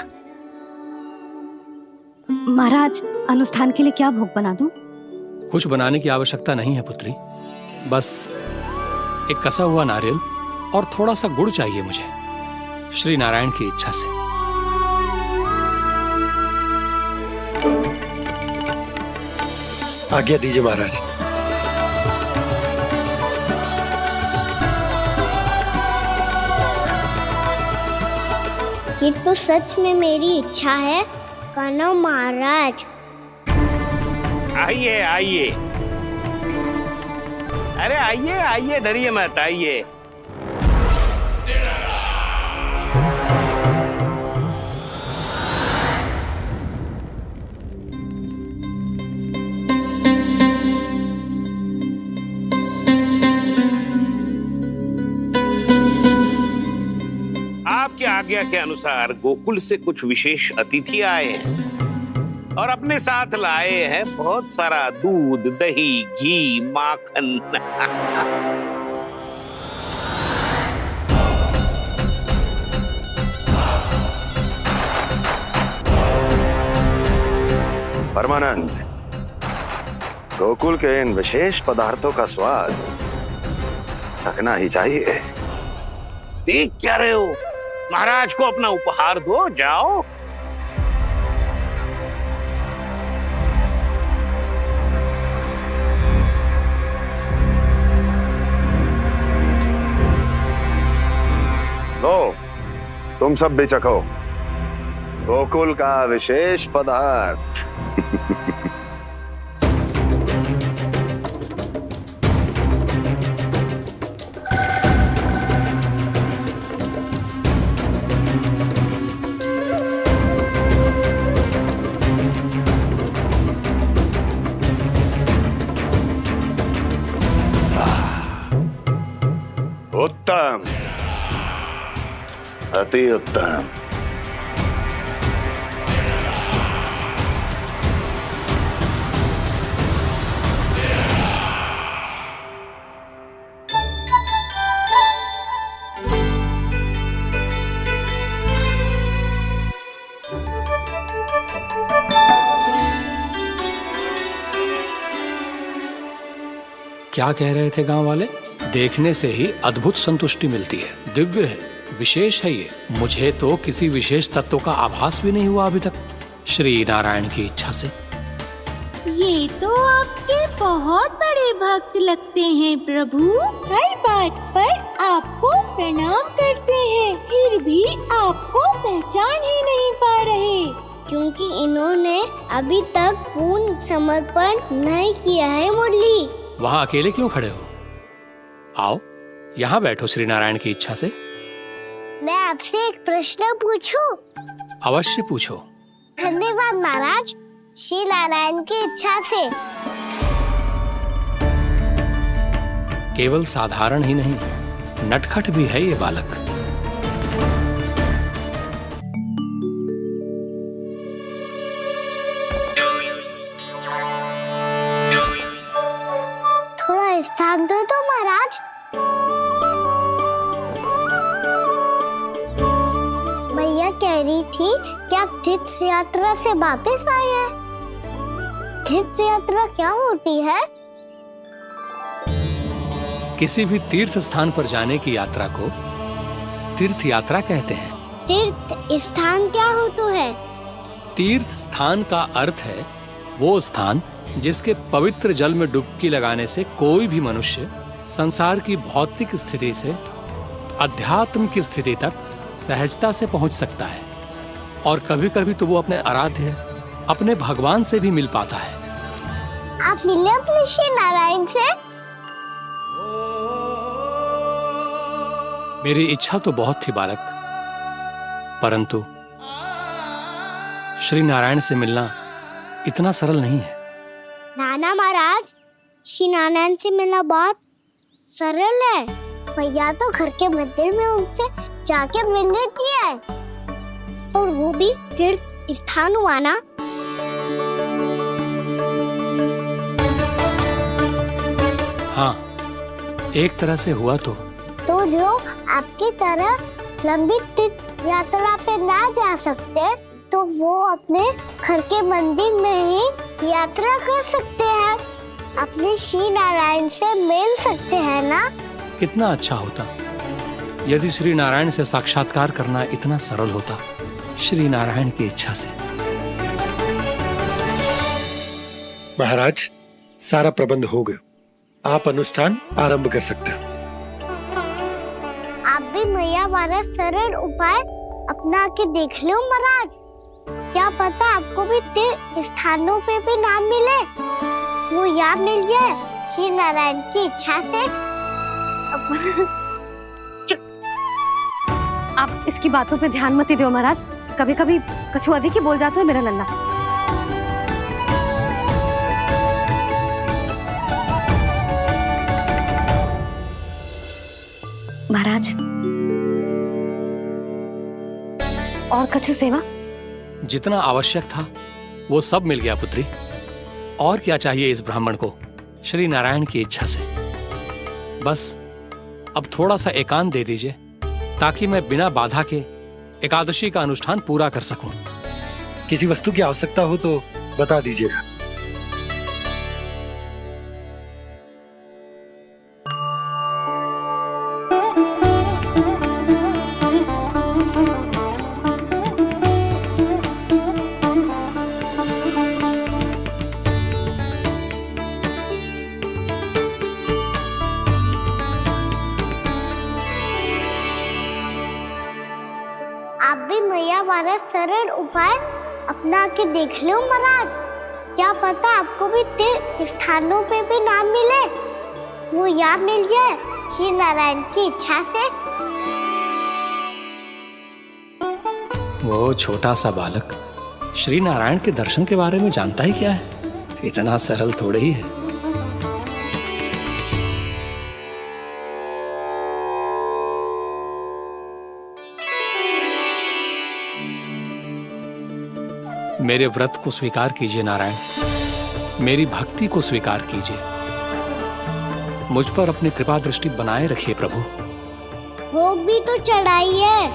महाराज, अनुष्ठान के लिए क्या भोग बना दूं? कुछ बनाने की आवश्यकता नहीं है पुत्री, बस एक कसा हुआ नारियल और थोड़ा सा गुड़ चाहिए मुझे, श्री नारायण की इच्छा से। आज्ञा दीजिए महाराज। ये तो सच में मेरी इच्छा है कान्हा महाराज। आइए आइए, अरे आइए आइए, डरिए मत, आइए। आपकी आज्ञा के अनुसार गोकुल से कुछ विशेष अतिथि आए हैं और अपने साथ लाए हैं बहुत सारा दूध, दही, घी, माखन। परमानंद, गोकुल के इन विशेष पदार्थों का स्वाद चखना ही चाहिए। देख क्या रहे हो? महाराज को अपना उपहार दो, जाओ। लो, तुम सब भी चखो गोकुल का विशेष पदार्थ। उत्तम, अति उत्तम। क्या कह रहे थे गांव वाले? देखने से ही अद्भुत संतुष्टि मिलती है, दिव्य है, विशेष है ये। मुझे तो किसी विशेष तत्व का आभास भी नहीं हुआ अभी तक, श्री नारायण की इच्छा से। ये तो आपके बहुत बड़े भक्त लगते हैं प्रभु। हर बात पर आपको प्रणाम करते हैं, फिर भी आपको पहचान ही नहीं पा रहे। क्योंकि इन्होंने अभी तक पूर्ण समर्पण नहीं किया है मुरली। वहाँ अकेले क्यों खड़े हो? आओ यहाँ बैठो श्री नारायण की इच्छा से। मैं आपसे एक प्रश्न पूछूं? अवश्य पूछो। धन्यवाद महाराज, श्री नारायण की इच्छा से। केवल साधारण ही नहीं, नटखट भी है ये बालक। थोड़ा स्थान दो तो महाराज। भैया कह रही थी कि आप तीर्थ यात्रा से वापस आए हैं। तीर्थ यात्रा क्या होती है? किसी भी तीर्थ स्थान पर जाने की यात्रा को तीर्थ यात्रा कहते हैं। तीर्थ स्थान क्या होता है? तीर्थ स्थान का अर्थ है वो स्थान जिसके पवित्र जल में डुबकी लगाने से कोई भी मनुष्य संसार की भौतिक स्थिति से अध्यात्म की स्थिति तक सहजता से पहुंच सकता है, और कभी कभी तो वो अपने आराध्य अपने भगवान से भी मिल पाता है। आप मिले अपने श्री नारायण से? मेरी इच्छा तो बहुत थी बालक, परंतु श्री नारायण से मिलना इतना सरल नहीं है। नाना महाराज, श्री नारायण से मिलना बहुत सरल है। भैया तो घर के मंदिर में उनसे जाके मिल लेती है, और वो भी तीर्थ स्थान हुआ ना। हाँ, एक तरह से हुआ तो जो आपकी तरह लंबी तीर्थ यात्रा पे ना जा सकते, तो वो अपने घर के मंदिर में ही यात्रा कर सकते हैं, अपने श्री नारायण से मिल सकते हैं ना। कितना अच्छा होता यदि श्री नारायण से साक्षात्कार करना इतना सरल होता, श्री नारायण की इच्छा से। महाराज, सारा प्रबंध हो गया, आप अनुष्ठान आरंभ कर सकते हैं। आप भी मैया वाला सरल उपाय अपना के देख लो महाराज। क्या पता आपको भी तीर्थ स्थानों पे भी नाम मिले, वो याद मिल जाए श्री नारायण की इच्छा से। आप इसकी बातों पे ध्यान मत दो महाराज, कभी कभी कछु अधिक ही बोल जाते हो मेरा लल्ला। महाराज, और कछु सेवा? जितना आवश्यक था वो सब मिल गया पुत्री। और क्या चाहिए इस ब्राह्मण को श्री नारायण की इच्छा से? बस अब थोड़ा सा एकांत दे दीजिए, ताकि मैं बिना बाधा के एकादशी का अनुष्ठान पूरा कर सकूं। किसी वस्तु की आवश्यकता हो तो बता दीजिएगा। सरल उपाय अपना के देख लो महाराज। क्या पता आपको भी तीर्थ स्थानों पे भी नाम मिले, वो याद मिल जाए श्री नारायण की इच्छा से। वो छोटा सा बालक श्री नारायण के दर्शन के बारे में जानता ही क्या है? इतना सरल थोड़े ही है। मेरे व्रत को स्वीकार कीजिए नारायण, मेरी भक्ति को स्वीकार कीजिए, मुझ पर अपनी कृपा दृष्टि बनाए रखिए प्रभु। भोग भी तो चढ़ाइए।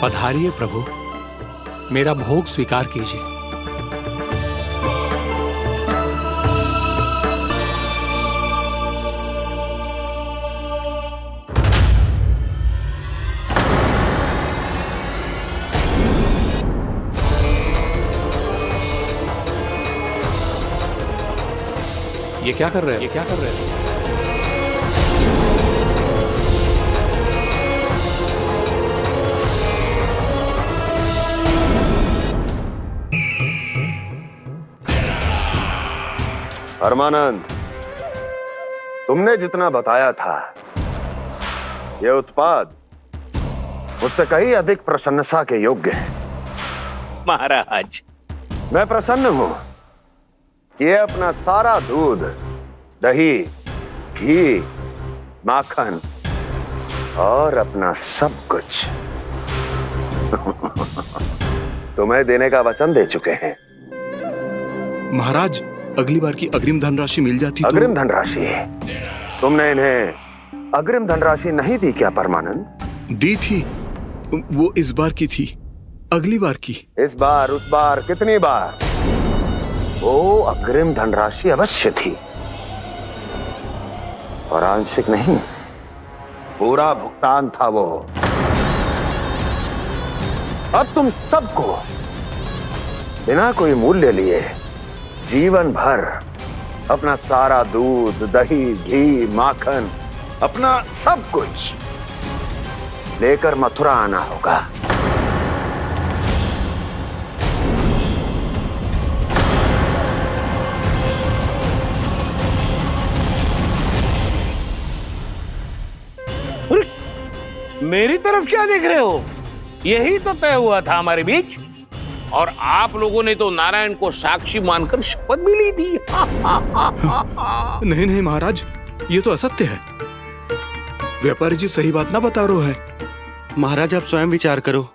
पधारिए प्रभु, मेरा भोग स्वीकार कीजिए। ये क्या कर रहे हैं? ये क्या कर रहे हैं? परमानंद, तुमने जितना बताया था, यह उत्पाद मुझसे कहीं अधिक प्रशंसा के योग्य है। महाराज, मैं प्रसन्न हूं। ये अपना सारा दूध, दही, घी, माखन और अपना सब कुछ तुम्हें देने का वचन दे चुके हैं। महाराज, अगली बार की अग्रिम धनराशि मिल जाती तो। अग्रिम धनराशि? तुमने इन्हें अग्रिम धनराशि नहीं दी क्या परमानंद? दी थी, वो इस बार की थी, अगली बार की। इस बार, उस बार, कितनी बार? वो अग्रिम धनराशि अवश्य थी, और आंशिक नहीं, पूरा भुगतान था वो। अब तुम सबको बिना कोई मूल्य लिए जीवन भर अपना सारा दूध, दही, घी, माखन, अपना सब कुछ लेकर मथुरा आना होगा। मेरी तरफ क्या देख रहे हो? यही तो तय हुआ था हमारे बीच, और आप लोगों ने तो नारायण को साक्षी मानकर शपथ भी ली थी। नहीं नहीं महाराज, ये तो असत्य है। व्यापारी जी सही बात ना बता रहे हैं। महाराज आप स्वयं विचार करो,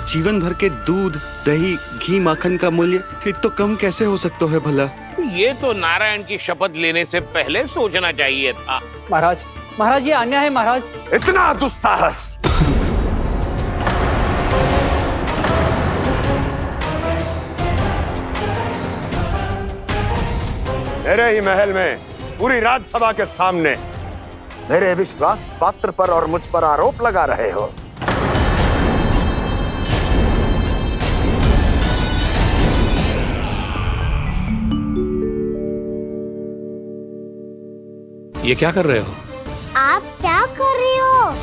जीवन भर के दूध, दही, घी, माखन का मूल्य इतना कम कैसे हो सकता है भला? ये तो नारायण की शपथ लेने से पहले सोचना चाहिए था। महाराज, महाराज ये अन्याय है महाराज। इतना दुस्साहस! मेरे ही महल में पूरी राज्यसभा के सामने मेरे विश्वास पात्र पर और मुझ पर आरोप लगा रहे हो। ये क्या कर रहे हो? आप क्या कर रहे हो?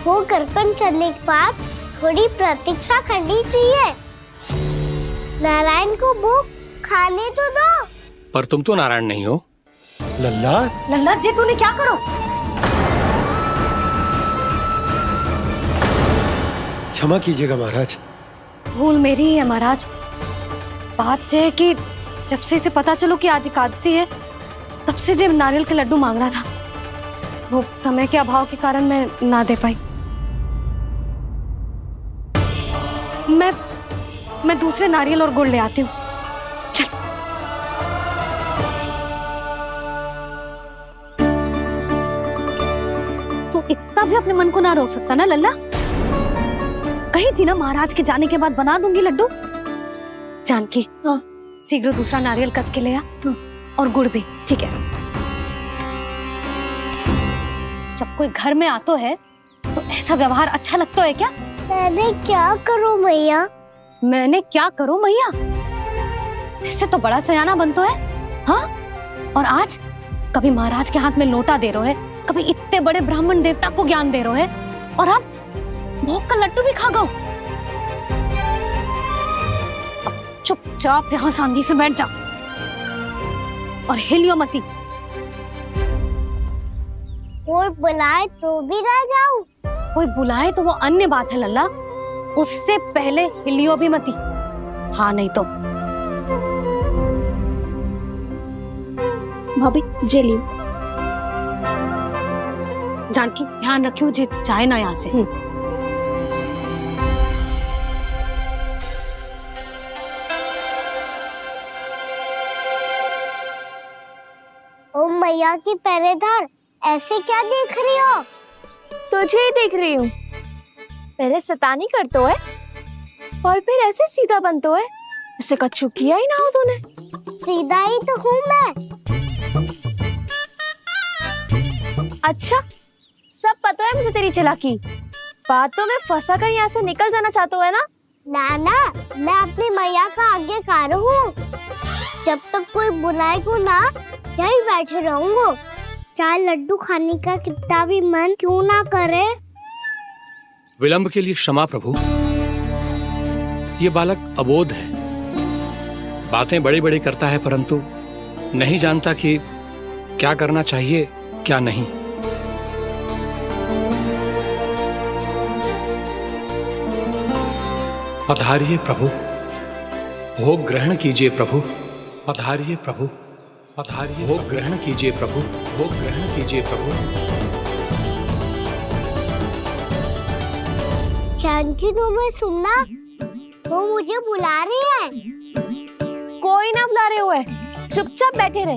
वो कर्पण करने के बाद थोड़ी प्रतीक्षा करनी चाहिए। नारायण को भूख खाने तो दो। पर तुम तो नारायण नहीं हो। लल्ला, लल्ला जी तूने क्या करो? क्षमा कीजिएगा महाराज। भूल मेरी ही है महाराज। बात यह है कि जब से इसे पता चलो कि आज एकादशी है, तब से जब नारियल के लड्डू मांग रहा था, वो समय के अभाव के कारण मैं ना दे पाई। मैं दूसरे नारियल और गुड़ ले आती हूँ। चल। तू इतना भी अपने मन को ना रोक सकता ना लल्ला? कही थी ना महाराज के जाने के बाद बना दूंगी लड्डू। जानकी, शीघ्र दूसरा नारियल कस के ले आ, और गुड़ भी। ठीक है। जब कोई घर में आतो है तो ऐसा व्यवहार अच्छा लगता है क्या? मैंने क्या करूं मैया? मैंने क्या करूं मैया? इससे तो बड़ा सयाना बनतो है। हाँ? और आज कभी महाराज के हाथ में लोटा दे रहे है, कभी इतने बड़े ब्राह्मण देवता को ज्ञान दे रहे है, और अब भोग का लड्डू भी खा गो। चुपचाप यहाँ शांति से बैठ जा और हिलियो मती। कोई बुलाए तो भी ना जाऊं? कोई बुलाए तो वो अन्य बात है लल्ला, उससे पहले हिलियो भी मती। हाँ नहीं तो। भाभी जे लियो। जानकी ध्यान रखियो जे चाहे ना यहाँ से। ओ मैया की पहरेदार, ऐसे क्या देख रही हो? तुझे ही देख रही हूँ। पहले शैतानी करतो है और फिर ऐसे सीधा बनतो है, इससे कछु किया ही ना हो तूने। सीधा ही तो हूँ मैं। अच्छा, सब पता है मुझे तेरी चालाकी। बातों में फंसा कर यहाँ से निकल जाना चाहते है ना? नाना, मैं अपनी मैया का आज्ञाकार हूँ। जब तक कोई बुलाए को ना, यही बैठे रहूंगा। चाहे लड्डू खाने का कितना भी मन क्यों ना करे। विलंब के लिए क्षमा प्रभु। ये बालक अबोध है, बातें बड़ी बड़ी करता है, परंतु नहीं जानता कि क्या करना चाहिए क्या नहीं। पधारिए प्रभु, भोग ग्रहण कीजिए प्रभु। पधारिए प्रभु, पधारिए। भोग ग्रहण कीजिए प्रभु, भोग ग्रहण कीजिए प्रभु। जानकी तुम्हें सुनना, वो मुझे बुला रही है। कोई ना बुला रहे हुए, चुपचाप बैठे रहे,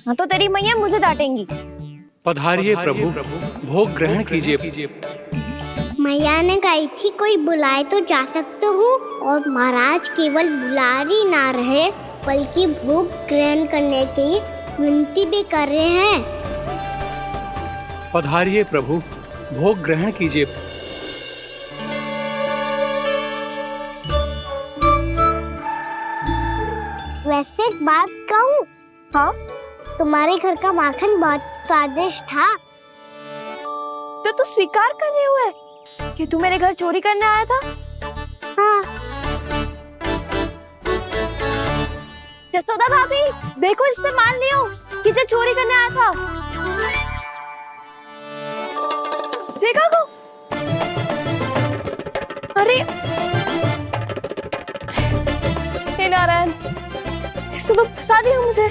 हाँ तो तेरी मैया मुझे डांटेंगी। पधारिए प्रभु, भोग ग्रहण कीजिए। मैया ने कही थी कोई बुलाए तो जा सकते हूँ, और महाराज केवल बुला ही ना रहे बल्कि भोग ग्रहण करने की विनती भी कर रहे हैं। पधारिए प्रभु, भोग ग्रहण कीजिए। वैसे एक बात कहूँ? हाँ? तुम्हारे घर का माखन बहुत स्वादिष्ट था। तो तू स्वीकार कर रहे हुए कि तू मेरे घर चोरी करने आया था? हाँ। जसोदा भाभी, देखो इसने मान लियो कि जो चोरी करने आया था। देखा को? अरे हे नारायण, इसने तो फंसा दिया मुझे।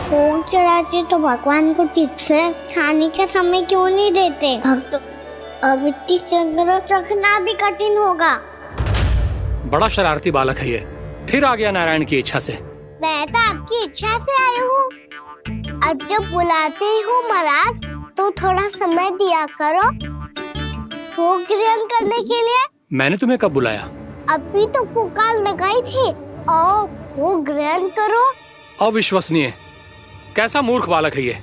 भोग चढ़ाते तो भगवान को ठीक से खाने का समय क्यों नहीं देते? भक्त अब इतनी संग्रह रखना भी कठिन होगा। बड़ा शरारती बालक है ये, फिर आ गया नारायण की इच्छा से। मैं तो आपकी इच्छा से आई हूँ। अब जब बुलाते हो महाराज तो थोड़ा समय दिया करो भोग ग्रहण करने के लिए। मैंने तुम्हें कब बुलाया? अभी तो पुकार लगाई थी और भोग ग्रहण करो। अविश्वसनीय, कैसा मूर्ख बालक है ये।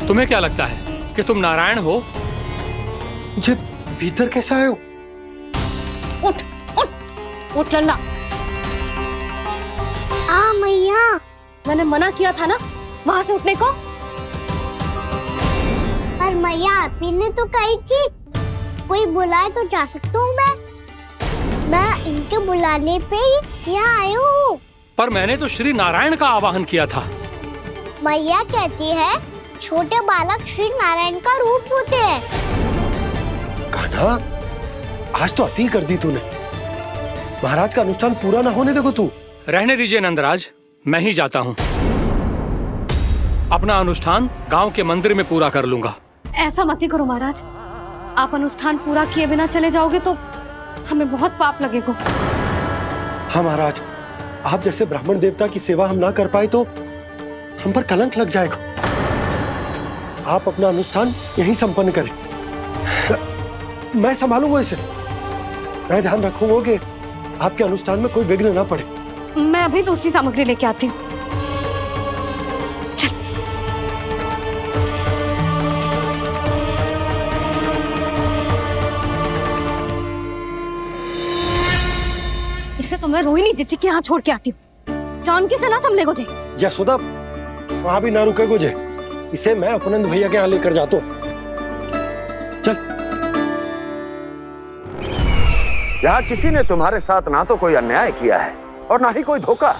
तुम्हें क्या लगता है कि तुम नारायण हो? मुझे भीतर कैसे आए हो? उठ उठ उठ लल्ला। मैया, मैंने मना किया था ना वहां से उठने को। पर मैया आपी ने तो कही थी कोई बुलाए तो जा सकता हूँ मैं इनके बुलाने पे ही यहाँ आई हूँ। पर मैंने तो श्री नारायण का आवाहन किया था। मैया कहती है छोटे बालक श्री नारायण का रूप होते हैं। कान्हा, आज तो अति कर दी तूने। महाराज का अनुष्ठान पूरा ना होने देखो तू। रहने दीजिए नंदराज, मैं ही जाता हूँ। अपना अनुष्ठान गांव के मंदिर में पूरा कर लूंगा। ऐसा मत ही करो महाराज, आप अनुष्ठान पूरा किए बिना चले जाओगे तो हमें बहुत पाप लगेगा। हाँ महाराज, आप जैसे ब्राह्मण देवता की सेवा हम ना कर पाए तो हम पर कलंक लग जाएगा। आप अपना अनुष्ठान यहीं संपन्न करें, मैं संभालूंगा इसे। मैं ध्यान रखूंगा कि आपके अनुष्ठान में कोई विघ्न ना पड़े। मैं अभी दूसरी सामग्री लेके आती हूँ। इसे तो मैं रोहिणी जीजी के यहाँ छोड़ के आती हूँ। जानकी से ना संभले गोजे। यशोदा, वहां भी ना रुके गोजे। इसे मैं अपनंद भैया के यहाँ लेकर जाता हूँ। चल। यहाँ किसी ने तुम्हारे साथ ना तो कोई अन्याय किया है और ना ही कोई धोखा,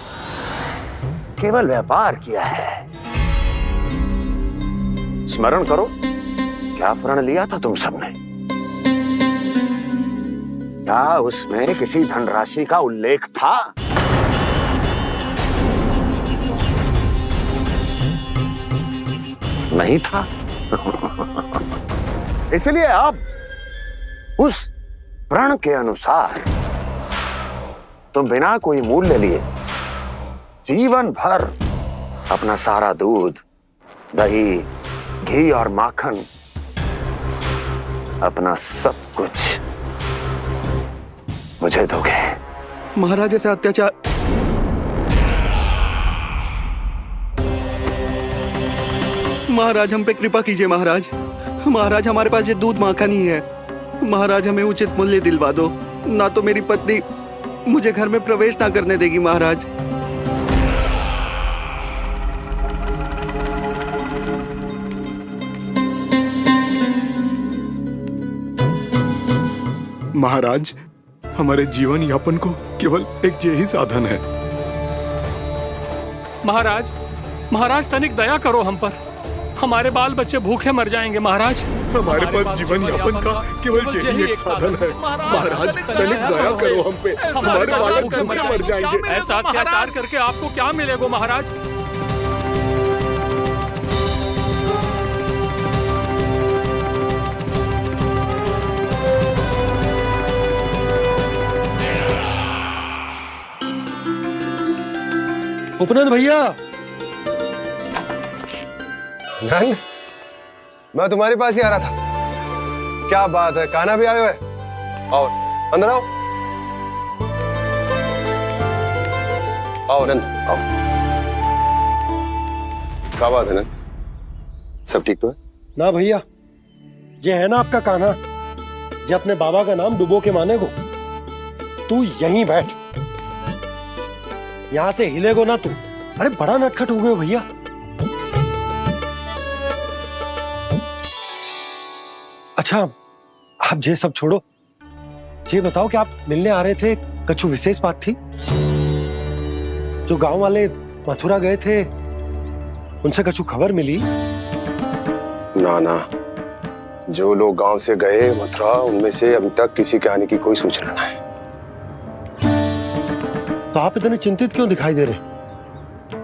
केवल व्यापार किया है। स्मरण करो क्या प्रण लिया था तुम सबने? क्या उसमें किसी धनराशि का उल्लेख था? नहीं था। इसलिए अब उस प्रण के अनुसार तुम बिना कोई मूल्य लिए जीवन भर अपना सारा दूध, दही, घी और माखन, अपना सब कुछ मुझे दोगे। महाराज ऐसा अत्याचार। महाराज हम पे कृपा कीजिए। महाराज, महाराज हमारे पास ये दूध माखन ही है। महाराज हमें उचित मूल्य दिलवा दो, ना तो मेरी पत्नी मुझे घर में प्रवेश ना करने देगी। महाराज महाराज, हमारे जीवन यापन को केवल एक यही साधन है। महाराज, महाराज तनिक दया करो हम पर। हमारे बाल बच्चे भूखे मर जाएंगे। महाराज, हमारे पास जीवन यापन का केवल यही एक साधन है। महाराज तनिक दया करो हम पे, हमारे बालक भूखे मर जाएंगे। ऐसा अत्याचार करके आपको क्या मिलेगा महाराज? उपनंद भैया। नंद, मैं तुम्हारे पास ही आ रहा था। क्या बात है, कान्हा भी आयो है? और अंदर आओ। आओ नंद आओ। क्या बात है नंद, सब ठीक तो है? ना भैया, ये है ना आपका कान्हा, ये अपने बाबा का नाम डुबो के माने को। तू यहीं बैठ, यहां से हिलेगो ना तू। अरे बड़ा नटखट हो गए हो भैया। अच्छा आप ये सब छोड़ो, ये बताओ कि आप मिलने आ रहे थे, कछु विशेष बात थी? जो गांव वाले मथुरा गए थे उनसे कछु खबर मिली? ना ना, जो लोग गांव से गए मथुरा उनमें से अभी तक किसी के आने की कोई सूचना नहीं। तो आप इतने चिंतित क्यों दिखाई दे रहे?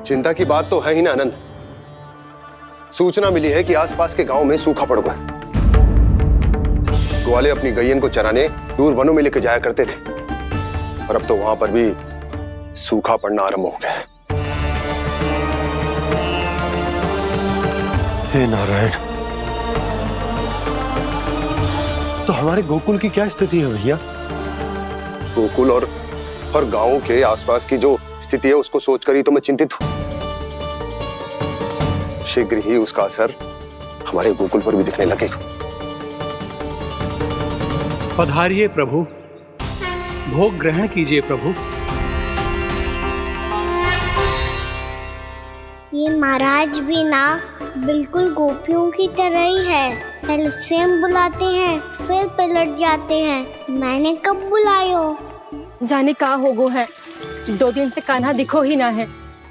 चिंता की बात तो है ही ना आनंद। सूचना मिली है कि आसपास के गांव में सूखा पड़ गया। ग्वाले अपनी गैयन को चराने दूर वनों में लेकर जाया करते थे, और अब तो वहां पर भी सूखा पड़ना आरंभ हो गया है। हे नारायण, तो हमारे गोकुल की क्या स्थिति है भैया? गोकुल और गांवों के आसपास की जो स्थिति है उसको सोचकर ही तो मैं चिंतित हूं। शीघ्र ही उसका असर हमारे गोकुल पर भी दिखने लगेगा। पधारिए प्रभु, भोग ग्रहण कीजिए प्रभु। ये महाराज भी ना बिल्कुल गोपियों की तरह ही है। पहले स्वयं बुलाते हैं फिर पलट जाते हैं। मैंने कब बुलाए हो? जाने का होगो है, 2 दिन से कान्हा दिखो ही ना है।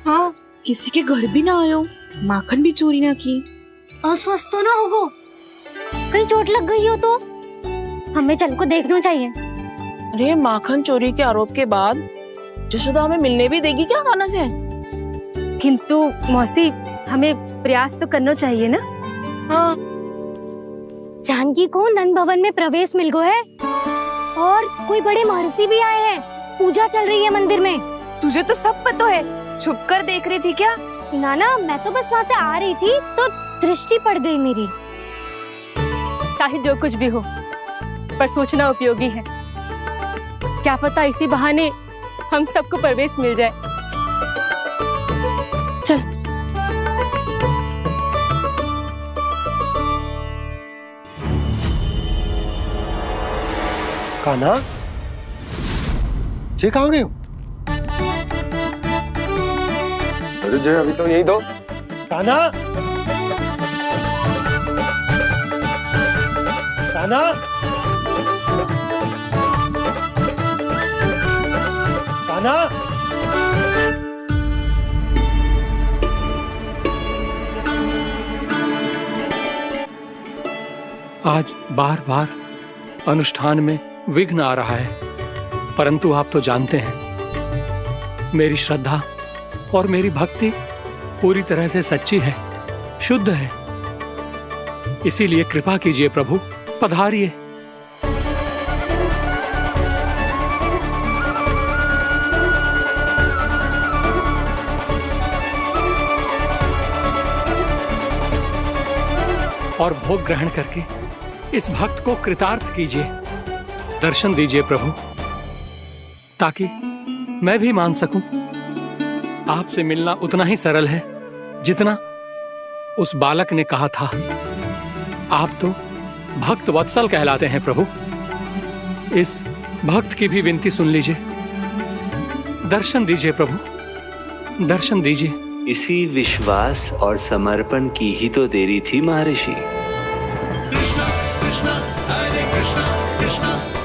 हाँ, किसी के घर भी ना आयो, माखन भी चोरी ना की। अस्वस्थ तो ना होगो? कहीं चोट लग गई हो तो? हमें चल को देखना चाहिए। अरे माखन चोरी के आरोप के बाद जशोदा हमें मिलने भी देगी क्या कान्हा से? किंतु मौसी, हमें प्रयास तो करना चाहिए ना। हाँ। जानकी को नंद भवन में प्रवेश मिल गया है और कोई बड़े महर्षि भी आए हैं। पूजा चल रही है मंदिर में। तुझे तो सब पता है, छुप कर देख रही थी क्या? ना, मैं तो बस वहाँ से आ रही थी तो दृष्टि पड़ गई मेरी। चाहे जो कुछ भी हो, पर सोचना उपयोगी है। क्या पता इसी बहाने हम सबको प्रवेश मिल जाए। चल। कान्हा, ये कहाँ गए हो? अरे जय, अभी तो यही दो। कान्हा, कान्हा, कान्हा। आज बार बार अनुष्ठान में विघ्न आ रहा है, परंतु आप तो जानते हैं मेरी श्रद्धा और मेरी भक्ति पूरी तरह से सच्ची है, शुद्ध है। इसीलिए कृपा कीजिए प्रभु, पधारिए। और भोग ग्रहण करके इस भक्त को कृतार्थ कीजिए। दर्शन दीजिए प्रभु, ताकि मैं भी मान सकूं। आपसे मिलना उतना ही सरल है जितना उस बालक ने कहा था। आप तो भक्त वत्सल कहलाते हैं प्रभु। इस भक्त की भी विनती सुन लीजिए। दर्शन दीजिए प्रभु, दर्शन दीजिए। इसी विश्वास और समर्पण की ही तो देरी थी महर्षि।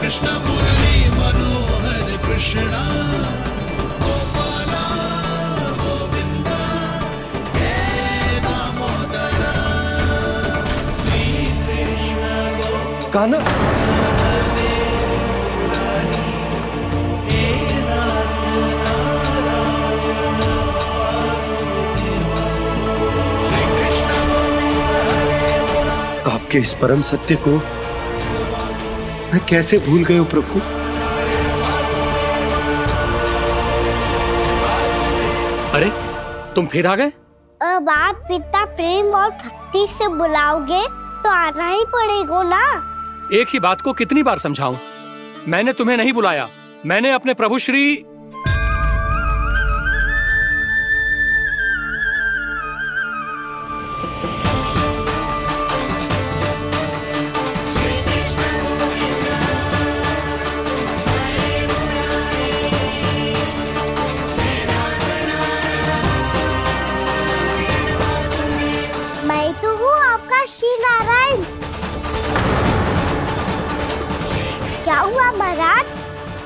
कृष्ण मुरली मनोहर कृष्णा गोपाला गोविंदा हे दामोदरा श्री कृष्ण। कान्हा, आपके इस परम सत्य को मैं कैसे भूल गया प्रभु? अरे तुम फिर आ गए? अब आप इतना प्रेम और भक्ति से बुलाओगे तो आना ही पड़ेगा ना। एक ही बात को कितनी बार समझाऊं? मैंने तुम्हें नहीं बुलाया, मैंने अपने प्रभु श्री क्या हुआ महाराज?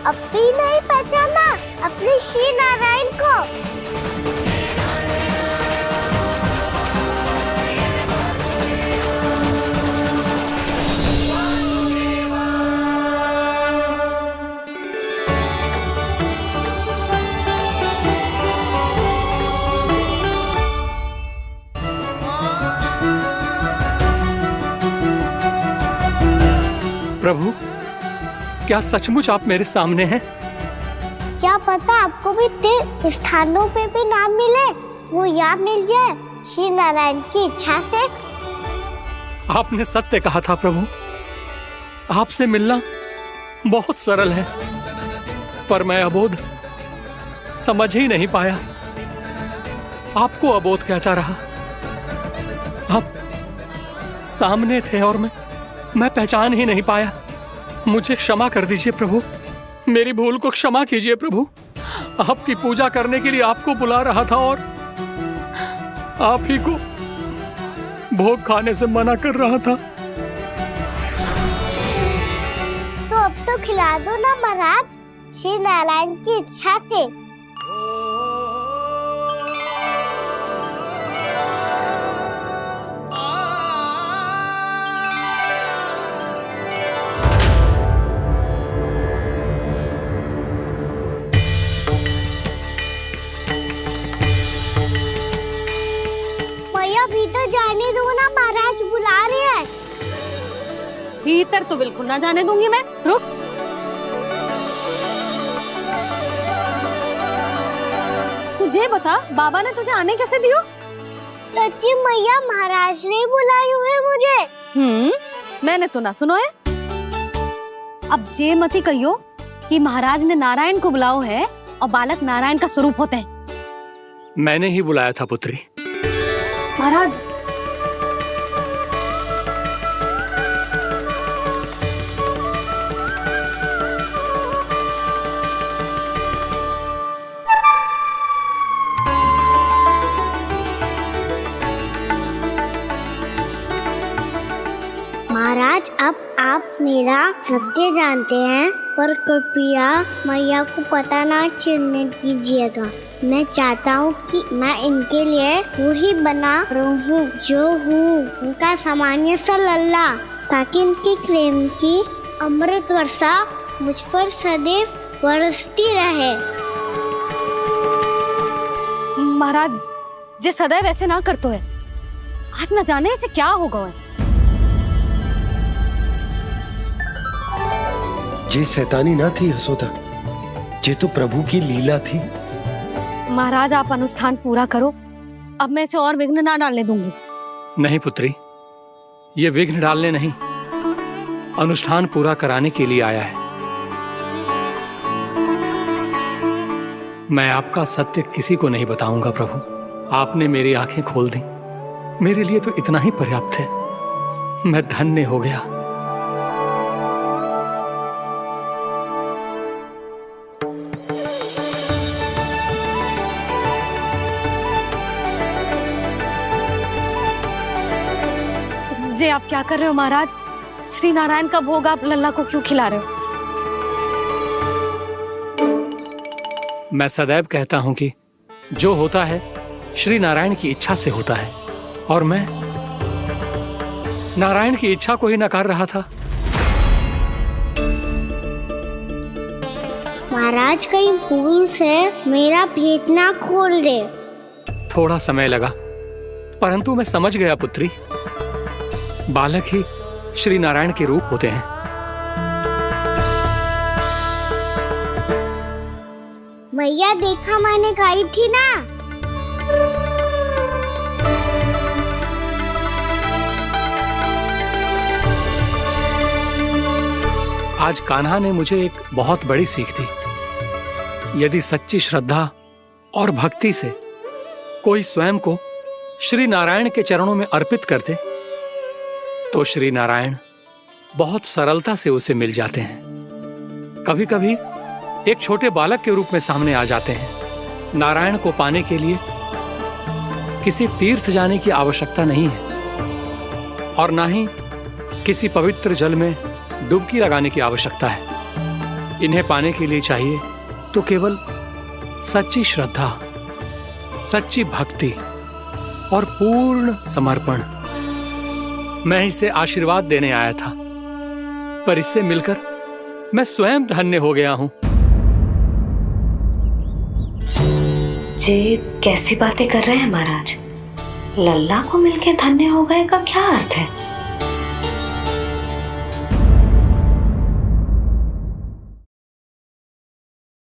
अब भी नहीं पहचाना अपने श्री नारायण को? प्रभु, क्या सचमुच आप मेरे सामने हैं? क्या पता आपको भी तीर्थ स्थानों पे भी नाम मिले, वो याद मिल जाए श्री नारायण की इच्छा से। आपने सत्य कहा था प्रभु, आपसे मिलना बहुत सरल है, पर मैं अबोध समझ ही नहीं पाया। आपको अबोध कहता रहा। आप सामने थे और मैं पहचान ही नहीं पाया। मुझे क्षमा कर दीजिए प्रभु, मेरी भूल को क्षमा कीजिए प्रभु। आपकी पूजा करने के लिए आपको बुला रहा था और आप ही को भोग खाने से मना कर रहा था। तो अब तो खिला दो ना महाराज, श्री नारायण की इच्छा से। भीतर जाने दो ना, महाराज बुला रहे हैं। भीतर तो बिल्कुल ना जाने दूंगी मैं। रुक। तुझे बता, बाबा ने तुझे आने कैसे दियो? सच्ची मैया, महाराज ने बुलाई हुई मुझे। मैंने तो ना सुनो है। अब जे मती कहियो कि महाराज ने नारायण को बुलाओ है और बालक नारायण का स्वरूप होते हैं। मैंने ही बुलाया था पुत्री। महाराज, महाराज अब आप मेरा सत्य जानते हैं, पर कृपया मैया को पता ना चलने दीजिएगा। मैं चाहता हूँ कि मैं इनके लिए वही बना रहूँ जो हूँ, उनका सामान्य सा लल्ला, ताकि इनके प्रेम की अमृत वर्षा मुझ पर सदैव बरसती रहे। महाराज, जे सदैव ऐसे ना करतो है, आज न जाने इसे क्या होगा है। जे शैतानी ना थी यशोदा, जे तो प्रभु की लीला थी। महाराज, आप अनुष्ठान पूरा करो, अब मैं इसे और विघ्न ना डालने दूंगी। नहीं पुत्री, ये विघ्न डालने नहीं, अनुष्ठान पूरा कराने के लिए आया है। मैं आपका सत्य किसी को नहीं बताऊंगा प्रभु। आपने मेरी आंखें खोल दी, मेरे लिए तो इतना ही पर्याप्त है। मैं धन्य हो गया। जे आप क्या कर रहे हो महाराज? श्री नारायण का भोग आप लल्ला को क्यों खिला रहे हो? मैं सदैव कहता हूं कि जो होता है श्री नारायण की इच्छा से होता है, और मैं नारायण की इच्छा को ही नकार रहा था। महाराज, कहीं भूल से मेरा भेद ना खोल दे। थोड़ा समय लगा, परंतु मैं समझ गया पुत्री। बालक ही श्री नारायण के रूप होते हैं। मैया देखा, मैंने गाई थी ना। आज कान्हा ने मुझे एक बहुत बड़ी सीख दी। यदि सच्ची श्रद्धा और भक्ति से कोई स्वयं को श्री नारायण के चरणों में अर्पित कर दे, तो श्री नारायण बहुत सरलता से उसे मिल जाते हैं। कभी कभी एक छोटे बालक के रूप में सामने आ जाते हैं। नारायण को पाने के लिए किसी तीर्थ जाने की आवश्यकता नहीं है, और ना ही किसी पवित्र जल में डुबकी लगाने की आवश्यकता है। इन्हें पाने के लिए चाहिए तो केवल सच्ची श्रद्धा, सच्ची भक्ति और पूर्ण समर्पण। मैं इसे आशीर्वाद देने आया था, पर इससे मिलकर मैं स्वयं धन्य हो गया हूं। जी कैसी बातें कर रहे हैं महाराज? लल्ला को मिलके धन्य हो गए का क्या अर्थ है?